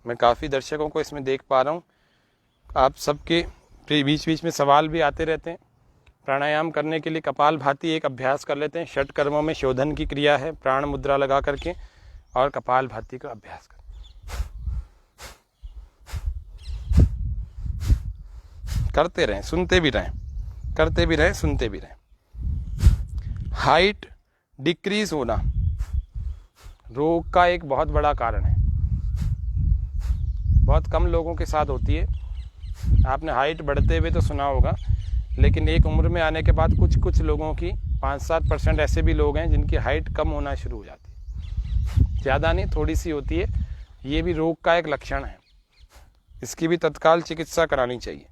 मैं काफ़ी दर्शकों को इसमें देख पा रहा हूँ। आप सबके बीच बीच में सवाल भी आते रहते हैं। प्राणायाम करने के लिए कपाल भाती एक अभ्यास कर लेते हैं। षट कर्मों में शोधन की क्रिया है, प्राण मुद्रा लगा करके और कपाल भाती का अभ्यास करें। करते रहें, सुनते भी रहें, करते भी रहें, सुनते भी रहें। हाइट डिक्रीज होना रोग का एक बहुत बड़ा कारण है। बहुत कम लोगों के साथ होती है। आपने हाइट बढ़ते हुए तो सुना होगा, लेकिन एक उम्र में आने के बाद कुछ लोगों की 5-7% ऐसे भी लोग हैं जिनकी हाइट कम होना शुरू हो जाती है। ज़्यादा नहीं, थोड़ी सी होती है। ये भी रोग का एक लक्षण है। इसकी भी तत्काल चिकित्सा करानी चाहिए।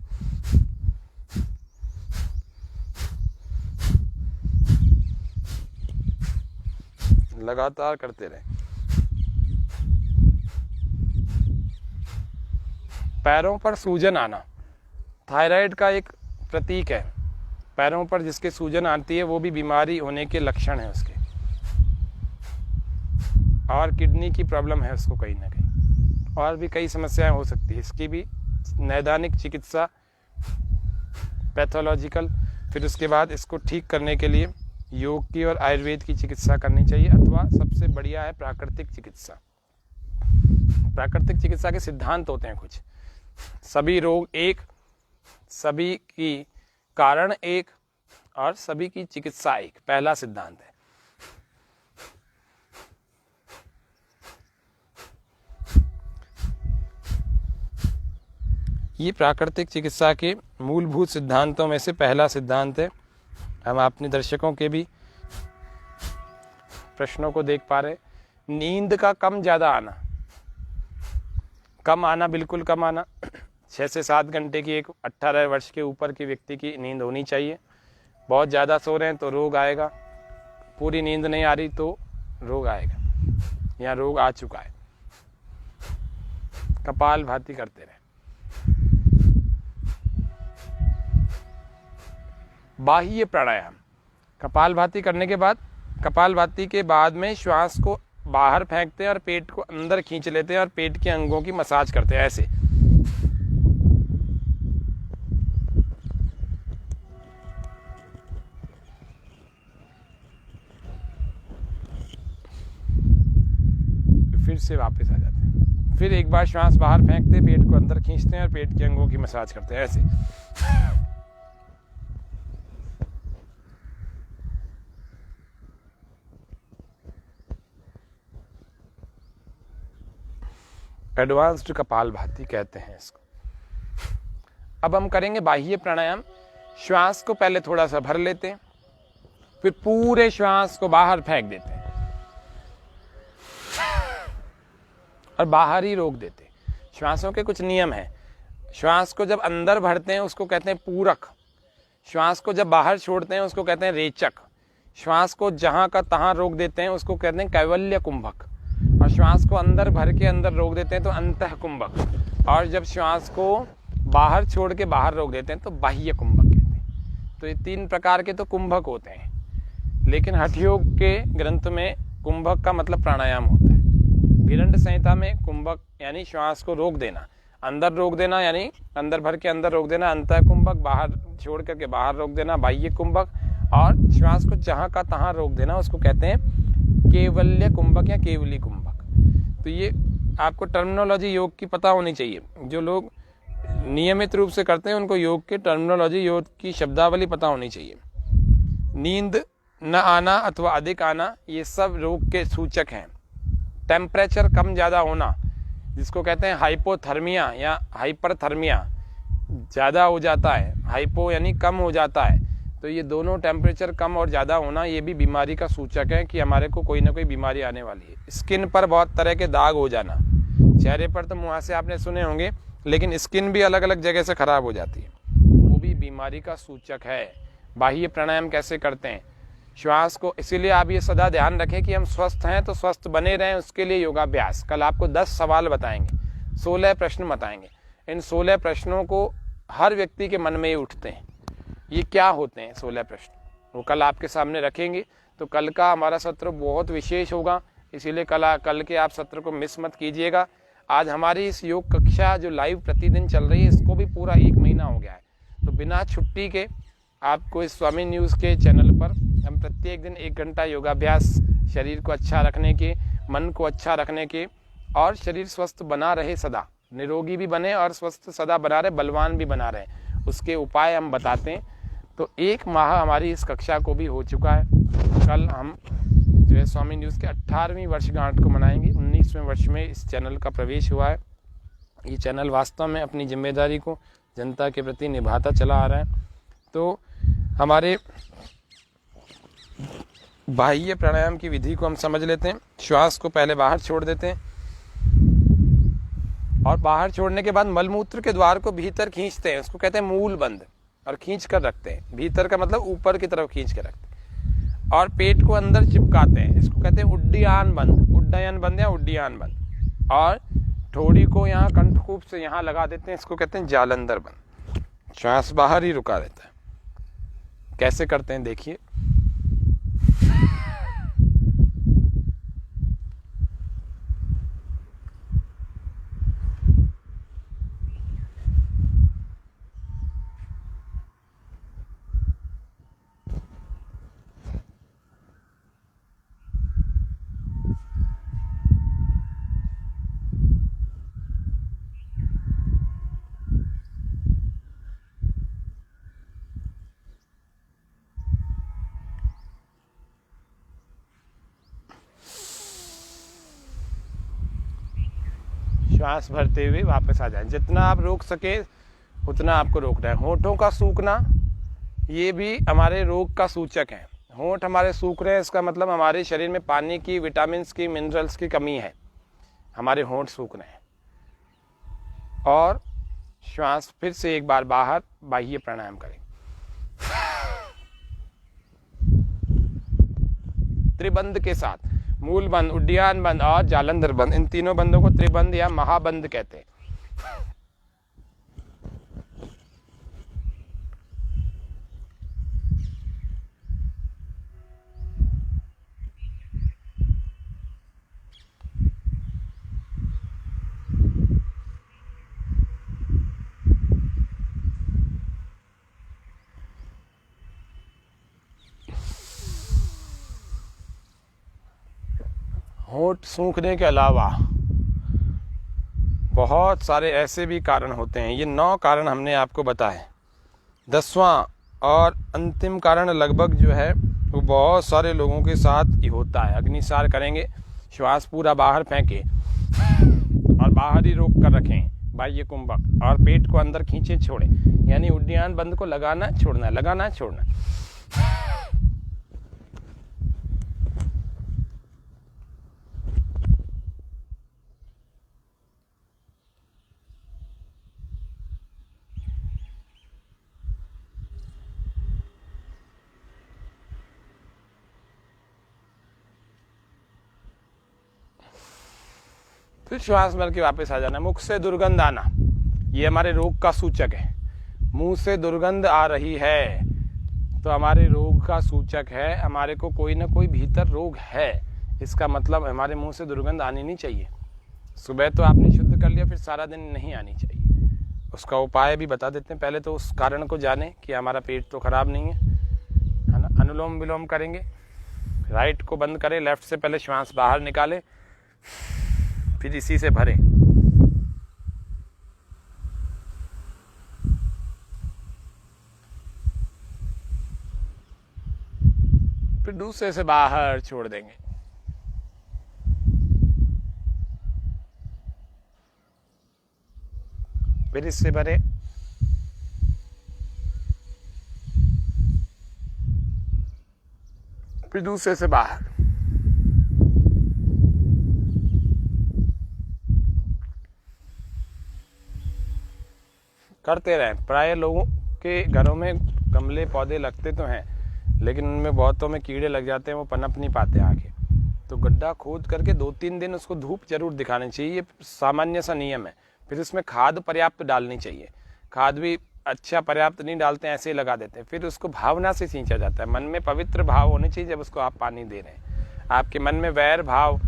लगातार करते रहें। पैरों पर सूजन आना थायराइड का एक प्रतीक है। पैरों पर जिसके सूजन आती है वो भी बीमारी होने के लक्षण है उसके, और किडनी की प्रॉब्लम है उसको कहीं ना कहीं, और भी कई समस्याएं हो सकती है। इसकी भी नैदानिक चिकित्सा, पैथोलॉजिकल, फिर उसके बाद इसको ठीक करने के लिए योग की और आयुर्वेद की चिकित्सा करनी चाहिए, अथवा सबसे बढ़िया है प्राकृतिक चिकित्सा। प्राकृतिक चिकित्सा के सिद्धांत होते हैं कुछ, सभी रोग एक, सभी की कारण एक, और सभी की चिकित्सा एक, पहला सिद्धांत है। ये प्राकृतिक चिकित्सा के मूलभूत सिद्धांतों में से पहला सिद्धांत है। हम अपने दर्शकों के भी प्रश्नों को देख पा रहे। नींद का कम ज़्यादा आना, कम आना, बिल्कुल कम आना। 6 से 7 घंटे की एक 18 वर्ष के ऊपर के व्यक्ति की नींद होनी चाहिए। बहुत ज़्यादा सो रहे हैं तो रोग आएगा, पूरी नींद नहीं आ रही तो रोग आएगा, या रोग आ चुका है। कपाल भाती करते रहे। बाह्य प्राणायाम, कपालभाति करने के बाद, कपालभाति के बाद में श्वास को बाहर फेंकते हैं और पेट को अंदर खींच लेते हैं और पेट के अंगों की मसाज करते हैं ऐसे। फिर से वापस आ जाते हैं, फिर एक बार श्वास बाहर फेंकते, पेट को अंदर खींचते हैं और पेट के अंगों की मसाज करते हैं ऐसे। एडवांस्ड कपालभाति कहते हैं इसको। अब हम करेंगे बाह्य प्राणायाम। श्वास को पहले थोड़ा सा भर लेते हैं, फिर पूरे श्वास को बाहर फेंक देते हैं और बाहर ही रोक देते हैं। श्वासों के कुछ नियम हैं। श्वास को जब अंदर भरते हैं उसको कहते हैं पूरक, श्वास को जब बाहर छोड़ते हैं उसको कहते हैं रेचक, श्वास को जहां का तहां रोक देते हैं उसको कहते हैं कैवल्य कुंभक, और श्वास को अंदर भर के अंदर रोक देते हैं तो अंतः कुंभक, और जब श्वास को बाहर छोड़ के बाहर रोक देते हैं तो बाह्य कुंभक कहते हैं। तो ये 3 प्रकार के तो कुंभक होते हैं, लेकिन हठ योग के ग्रंथ में कुंभक का मतलब प्राणायाम होता है। गिरंड संहिता में कुंभक यानी श्वास को रोक देना, अंदर रोक देना यानी अंदर भर के अंदर रोक देना अंतः कुंभक, बाहर छोड़ करके बाहर रोक देना बाह्य कुंभक, और श्वास को जहां का तहां रोक देना उसको कहते हैं केवल्य कुंभक या केवली कुंभक। तो ये आपको टर्मिनोलॉजी योग की पता होनी चाहिए। जो लोग नियमित रूप से करते हैं उनको योग के टर्मिनोलॉजी, योग की शब्दावली पता होनी चाहिए। नींद न आना अथवा अधिक आना ये सब रोग के सूचक हैं। टेम्परेचर कम ज़्यादा होना जिसको कहते हैं हाइपोथर्मिया या हाइपरथर्मिया, ज़्यादा हो जाता है, हाइपो यानी कम हो जाता है, तो ये दोनों टेम्परेचर कम और ज़्यादा होना ये भी बीमारी का सूचक है कि हमारे को कोई ना कोई बीमारी आने वाली है। स्किन पर बहुत तरह के दाग हो जाना, चेहरे पर तो मुहासे आपने सुने होंगे, लेकिन स्किन भी अलग अलग जगह से खराब हो जाती है, वो भी बीमारी का सूचक है। बाह्य प्राणायाम कैसे करते हैं? श्वास को, इसीलिए आप ये सदा ध्यान रखें कि हम स्वस्थ हैं तो स्वस्थ बने रहें, उसके लिए योगाभ्यास। कल आपको 10 सवाल बताएंगे, 16 प्रश्न बताएंगे। इन 16 प्रश्नों को हर व्यक्ति के मन में ही उठते हैं। ये क्या होते हैं 16 प्रश्न, वो कल आपके सामने रखेंगे। तो कल का हमारा सत्र बहुत विशेष होगा, इसीलिए कल के आप सत्र को मिस मत कीजिएगा। आज हमारी इस योग कक्षा जो लाइव प्रतिदिन चल रही है इसको भी पूरा 1 महीना हो गया है, तो बिना छुट्टी के आपको इस स्वामी न्यूज़ के चैनल पर हम प्रत्येक दिन 1 घंटा योगाभ्यास, शरीर को अच्छा रखने के, मन को अच्छा रखने के, और शरीर स्वस्थ बना रहे, सदा निरोगी भी बने और स्वस्थ सदा बना रहे, बलवान भी बना रहे, उसके उपाय हम बताते हैं। तो 1 माह हमारी इस कक्षा को भी हो चुका है। कल हम जो है स्वामी न्यूज़ के 18वीं वर्षगांठ को मनाएंगे। 19वें वर्ष में इस चैनल का प्रवेश हुआ है। ये चैनल वास्तव में अपनी जिम्मेदारी को जनता के प्रति निभाता चला आ रहा है। तो हमारे बाह्य प्राणायाम की विधि को हम समझ लेते हैं। श्वास को पहले बाहर छोड़ देते हैं और बाहर छोड़ने के बाद मलमूत्र के द्वार को भीतर खींचते हैं, उसको कहते हैं मूल बंद, और खींच कर रखते हैं। भीतर का मतलब ऊपर की तरफ खींच कर रखते हैं, और पेट को अंदर चिपकाते हैं, इसको कहते हैं उड्डयन बंद, उड्डयन बंद या उड्डयन बंद। और ठोड़ी को यहाँ कंठकूप से यहाँ लगा देते हैं, इसको कहते हैं जालंधर बंद। श्वास बाहर ही रुका रहता है। कैसे करते हैं देखिए। श्वास भरते हुए वापस आ जाएं। जितना आप रोक सके उतना आपको रोकना है। होठों का सूखना ये भी हमारे रोग का सूचक है। होंठ हमारे सूख रहे हैं, इसका मतलब हमारे शरीर में पानी की, विटामिन की, मिनरल्स की कमी है। हमारे होंठ सूख रहे हैं। और श्वास फिर से एक बार बाहर बाह्य प्राणायाम करें। त्रिबंध के साथ, मूल बंद, उड्डयन बंद और जालंधर बंद, इन तीनों बंदों को त्रिबंध या महाबंद कहते हैं। होंठ सूखने के अलावा बहुत सारे ऐसे भी कारण होते हैं। ये 9 कारण हमने आपको बताए। 10वां और अंतिम कारण लगभग जो है वो बहुत सारे लोगों के साथ ही होता है। अग्निसार करेंगे, श्वास पूरा बाहर फेंके और बाहर ही रोक कर रखें बाह्य कुंभक, और पेट को अंदर खींचे छोड़े, यानी उड्डयन बंद को लगाना छोड़ना, लगाना छोड़ना। फिर श्वास भर के वापस आ जाना। मुख से दुर्गंध आना ये हमारे रोग का सूचक है। मुंह से दुर्गंध आ रही है तो हमारे रोग का सूचक है। हमारे को कोई ना कोई भीतर रोग है, इसका मतलब हमारे मुंह से दुर्गंध आनी नहीं चाहिए। सुबह तो आपने शुद्ध कर लिया, फिर सारा दिन नहीं आनी चाहिए। उसका उपाय भी बता देते हैं। पहले तो उस कारण को जाने कि हमारा पेट तो खराब नहीं है ना। अनुलोम विलोम करेंगे, राइट को बंद करें, लेफ्ट से पहले श्वास बाहर निकालें, फिर इसी से भरें। फिर दूसरे से बाहर छोड़ देंगे। फिर इससे भरें। फिर दूसरे से बाहर। करते रहें। प्राय लोगों के घरों में गमले पौधे लगते तो हैं, लेकिन उनमें बहुतों में कीड़े लग जाते हैं, वो पनप नहीं पाते आगे। तो गड्ढा खोद करके 2-3 दिन उसको धूप जरूर दिखानी चाहिए, ये सामान्य सा नियम है। फिर उसमें खाद पर्याप्त डालनी चाहिए। खाद भी अच्छा पर्याप्त नहीं डालते हैं, ऐसे ही लगा देते हैं। फिर उसको भावना से सींचा जाता है। मन में पवित्र भाव होने चाहिए जब उसको आप पानी दे रहे हैं। आपके मन में वैर भाव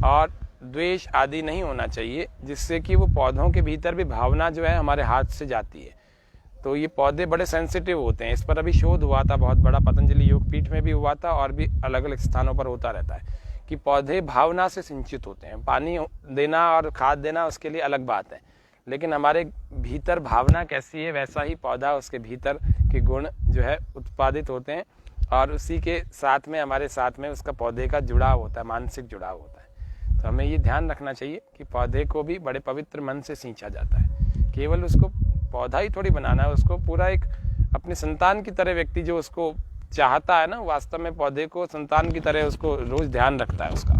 और द्वेष आदि नहीं होना चाहिए, जिससे कि वो पौधों के भीतर भी भावना जो है हमारे हाथ से जाती है। तो ये पौधे बड़े सेंसिटिव होते हैं। इस पर अभी शोध हुआ था बहुत बड़ा, पतंजलि योगपीठ में भी हुआ था और भी अलग अलग स्थानों पर होता रहता है कि पौधे भावना से सिंचित होते हैं। पानी देना और खाद देना उसके लिए अलग बात है, लेकिन हमारे भीतर भावना कैसी है वैसा ही पौधा, उसके भीतर के गुण जो है उत्पादित होते हैं, और उसी के साथ में हमारे साथ में उसका पौधे का जुड़ाव होता है, मानसिक जुड़ाव होता है। तो हमें ये ध्यान रखना चाहिए कि पौधे को भी बड़े पवित्र मन से सींचा जाता है। केवल उसको पौधा ही थोड़ी बनाना है, उसको पूरा एक अपने संतान की तरह व्यक्ति जो उसको चाहता है ना, वास्तव में पौधे को संतान की तरह उसको रोज ध्यान रखता है उसका,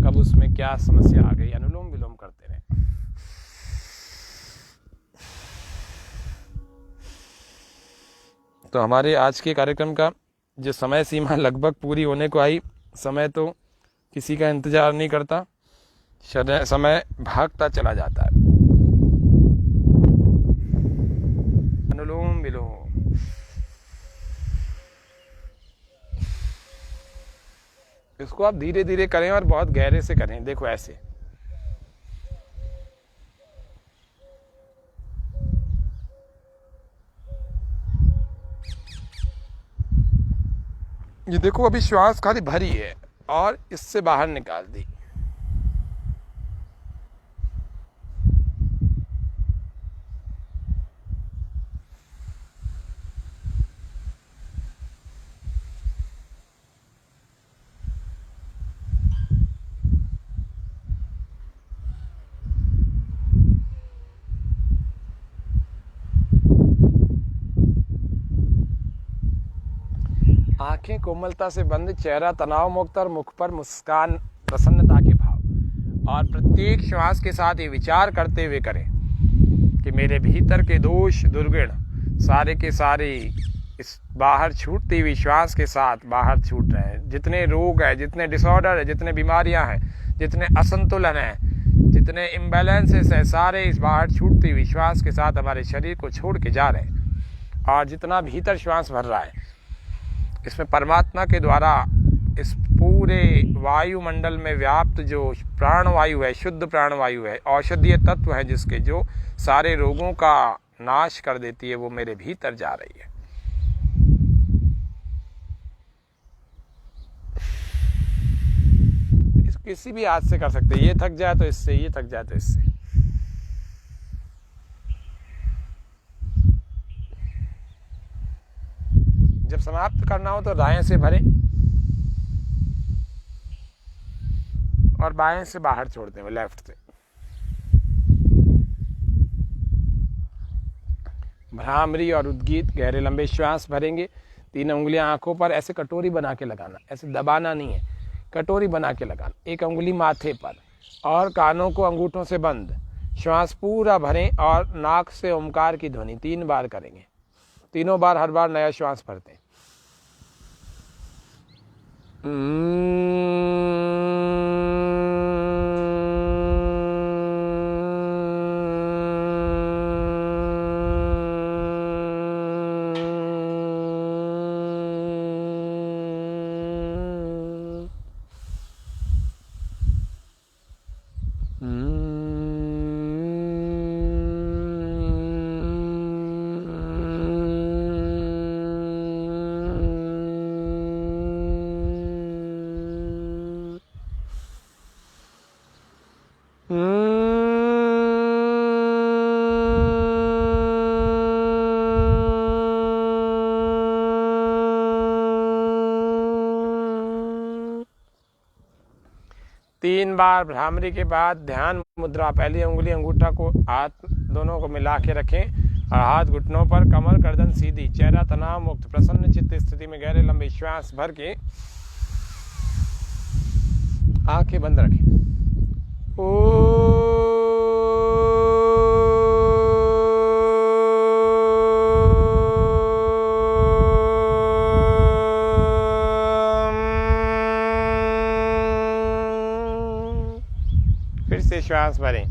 कब उसमें क्या समस्या आ गई। अनुलोम विलोम करते रहे। तो हमारे आज के कार्यक्रम का जो समय सीमा लगभग पूरी होने को आई। समय तो किसी का इंतजार नहीं करता। समय भागता चला जाता है। अनुलोम विलोम, इसको आप धीरे धीरे करें और बहुत गहरे से करें। देखो ऐसे, ये देखो अभी श्वास खाली भरी है और इससे बाहर निकाल दी। आंखें कोमलता से बंद, चेहरा तनाव मुक्त और मुख पर मुस्कान प्रसन्नता के भाव। और प्रत्येक श्वास के साथ ये विचार करते हुए करें कि मेरे भीतर के दोष दुर्गुण सारे के सारे इस बाहर छूटती हुई श्वास के साथ बाहर छूट रहे हैं। जितने रोग है, जितने डिसऑर्डर है, जितने बीमारियां हैं, जितने असंतुलन है, जितने इम्बैलेंसेस है, सारे इस बाहर छूटती हुई श्वास के साथ हमारे शरीर को छोड़ के जा रहे हैं। और जितना भीतर श्वास भर रहा है, इसमें परमात्मा के द्वारा इस पूरे वायुमंडल में व्याप्त जो प्राणवायु है, शुद्ध प्राणवायु है, औषधीय तत्व है, जिसके जो सारे रोगों का नाश कर देती है, वो मेरे भीतर जा रही है। किसी भी हाथ से कर सकते हैं। ये थक जाए तो इससे, ये थक जाए तो इससे। जब समाप्त करना हो तो दाएं से भरें और बाएं से बाहर छोड़ दें, लेफ्ट से। भ्रामरी और उद्गीत, गहरे लंबे श्वास भरेंगे। 3 उंगलियां आंखों पर ऐसे कटोरी बना के लगाना, ऐसे दबाना नहीं है, कटोरी बना के लगाना। 1 उंगली माथे पर और कानों को अंगूठों से बंद। श्वास पूरा भरें और नाक से ओमकार की ध्वनि 3 बार करेंगे। तीनों बार हर बार नया श्वास भरते हैं। तीन बार भ्रामरी के बाद ध्यान मुद्रा, पहली उंगली अंगूठा को हाथ दोनों को मिला के रखें और हाथ घुटनों पर, कमर गर्दन सीधी, चेहरा तनाव मुक्त, प्रसन्न चित्त स्थिति में गहरे लंबे श्वास भर के आंखें बंद रखें। फिर से श्वास भरें।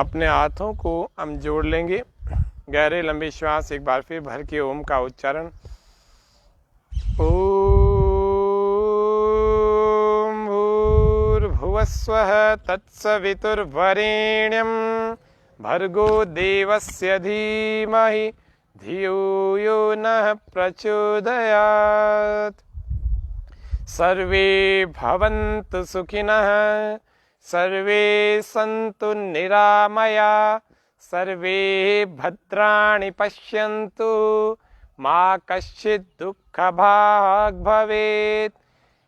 अपने हाथों को हम जोड़ लेंगे। गहरे लंबे श्वास एक बार फिर भर के ओम का उच्चारण। ओम भूर्भुवस्वः तत्सवितुर्वरेण्यं भर्गो देवस्य धीमहि धियो यो नः प्रचोदयात्। सर्वे भवन्तु सुखिनः, सर्वे सन्तु निरामया, सर्वे भद्राणि पश्यन्तु माँ कश्चित् दुःख भाग् भवेत्।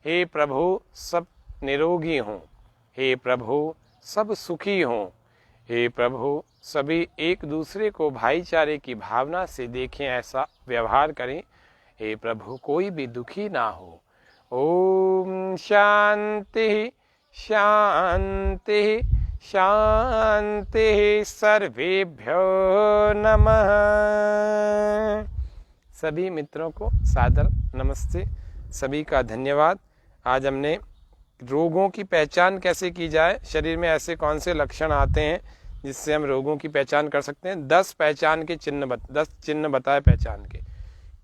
हे प्रभु सब निरोगी हों, हे प्रभु सब सुखी हों, हे प्रभु सभी एक दूसरे को भाईचारे की भावना से देखें, ऐसा व्यवहार करें। हे प्रभु कोई भी दुखी ना हो। ओम शांति शांति शांति। सर्वेभ्यो नमः। सभी मित्रों को सादर नमस्ते, सभी का धन्यवाद। आज हमने रोगों की पहचान कैसे की जाए, शरीर में ऐसे कौन से लक्षण आते हैं जिससे हम रोगों की पहचान कर सकते हैं। 10 पहचान के चिन्ह 10 चिन्ह बताए पहचान के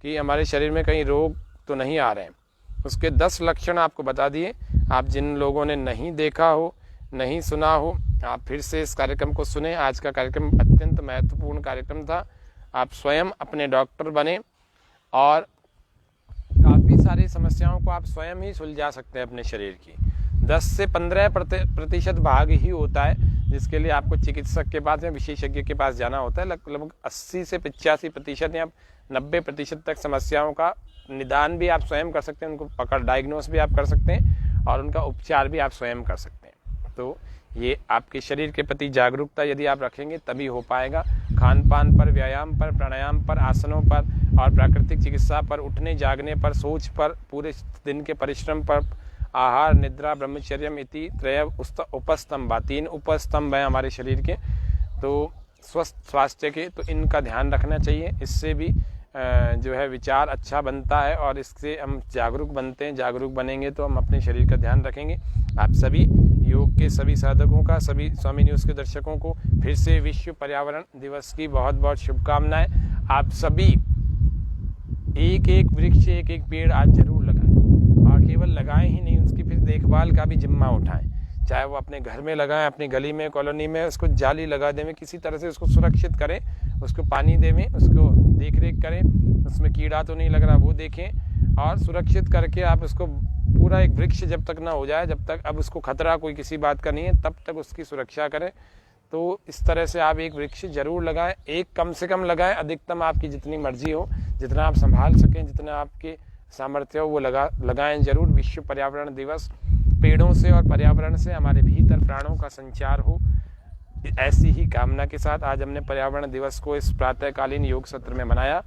कि हमारे शरीर में कहीं रोग तो नहीं आ रहे हैं। उसके 10 लक्षण आपको बता दिए। आप जिन लोगों ने नहीं देखा हो, नहीं सुना हो, आप फिर से इस कार्यक्रम को सुने। आज का कार्यक्रम अत्यंत महत्वपूर्ण कार्यक्रम था। आप स्वयं अपने डॉक्टर बने और काफ़ी सारी समस्याओं को आप स्वयं ही सुलझा सकते हैं अपने शरीर की। 10 से 15% भाग ही होता है जिसके लिए आपको चिकित्सक के पास या विशेषज्ञ के पास जाना होता है। लगभग 80 से 85% या 90% तक समस्याओं का निदान भी आप स्वयं कर सकते हैं, उनको पकड़ डायग्नोस भी आप कर सकते हैं और उनका उपचार भी आप स्वयं कर सकते हैं। तो ये आपके शरीर के प्रति जागरूकता यदि आप रखेंगे तभी हो पाएगा। खान पान पर, व्यायाम पर, प्राणायाम पर, आसनों पर और प्राकृतिक चिकित्सा पर, उठने जागने पर, सोच पर, पूरे दिन के परिश्रम पर, आहार, निद्रा, ब्रह्मचर्यम इति त्रय उपस्तंभा, 3 उपस्तंभ हैं हमारे शरीर के, तो स्वस्थ स्वास्थ्य के, तो इनका ध्यान रखना चाहिए। इससे भी जो है विचार अच्छा बनता है और इससे हम जागरूक बनते हैं। जागरूक बनेंगे तो हम अपने शरीर का ध्यान रखेंगे। आप सभी योग के सभी साधकों का, सभी स्वामी न्यूज़ के दर्शकों को फिर से विश्व पर्यावरण दिवस की बहुत बहुत शुभकामनाएं। आप सभी एक एक वृक्ष, एक एक पेड़ आज जरूर लगाएं और केवल लगाएं ही नहीं, उसकी फिर देखभाल का भी जिम्मा उठाएं। चाहे वो अपने घर में लगाएं, अपनी गली में, कॉलोनी में, उसको जाली लगा दें, किसी तरह से उसको सुरक्षित करें, उसको पानी देवें, उसको देख रेख करें, उसमें कीड़ा तो नहीं लग रहा वो देखें और सुरक्षित करके आप उसको पूरा एक वृक्ष जब तक ना हो जाए, जब तक अब उसको खतरा कोई किसी बात का नहीं है, तब तक उसकी सुरक्षा करें। तो इस तरह से आप एक वृक्ष जरूर लगाएं, एक कम से कम लगाएं, अधिकतम आपकी जितनी मर्जी हो, जितना आप संभाल सकें, जितना आपके सामर्थ्य हो वो लगाएं जरूर। विश्व पर्यावरण दिवस, पेड़ों से और पर्यावरण से हमारे भीतर प्राणों का संचार हो, ऐसी ही कामना के साथ आज हमने पर्यावरण दिवस को इस प्रातःकालीन योग सत्र में मनाया।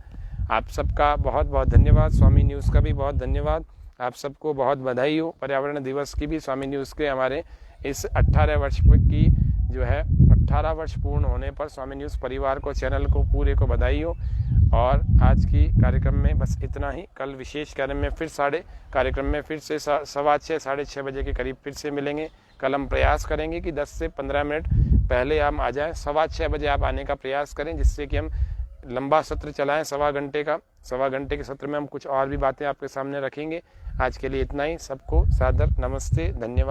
आप सबका बहुत बहुत धन्यवाद। स्वामी न्यूज़ का भी बहुत धन्यवाद। आप सबको बहुत बधाई हो पर्यावरण दिवस की भी। स्वामी न्यूज़ के हमारे इस 18 वर्ष की जो है 18 वर्ष पूर्ण होने पर स्वामी न्यूज़ परिवार को, चैनल को, पूरे को बधाई हो। और आज की कार्यक्रम में बस इतना ही। कल विशेष कार्यक्रम में फिर कार्यक्रम में फिर से 6:15 साढ़े 6 बजे के करीब फिर से मिलेंगे। कल हम प्रयास करेंगे कि 10 से 15 मिनट पहले हम आ जाएं। 6:15 बजे आप आने का प्रयास करें, जिससे कि हम लंबा सत्र चलाएं, 1.25 घंटे का। 1.25 घंटे के सत्र में हम कुछ और भी बातें आपके सामने रखेंगे। आज के लिए इतना ही। सबको सादर नमस्ते, धन्यवाद।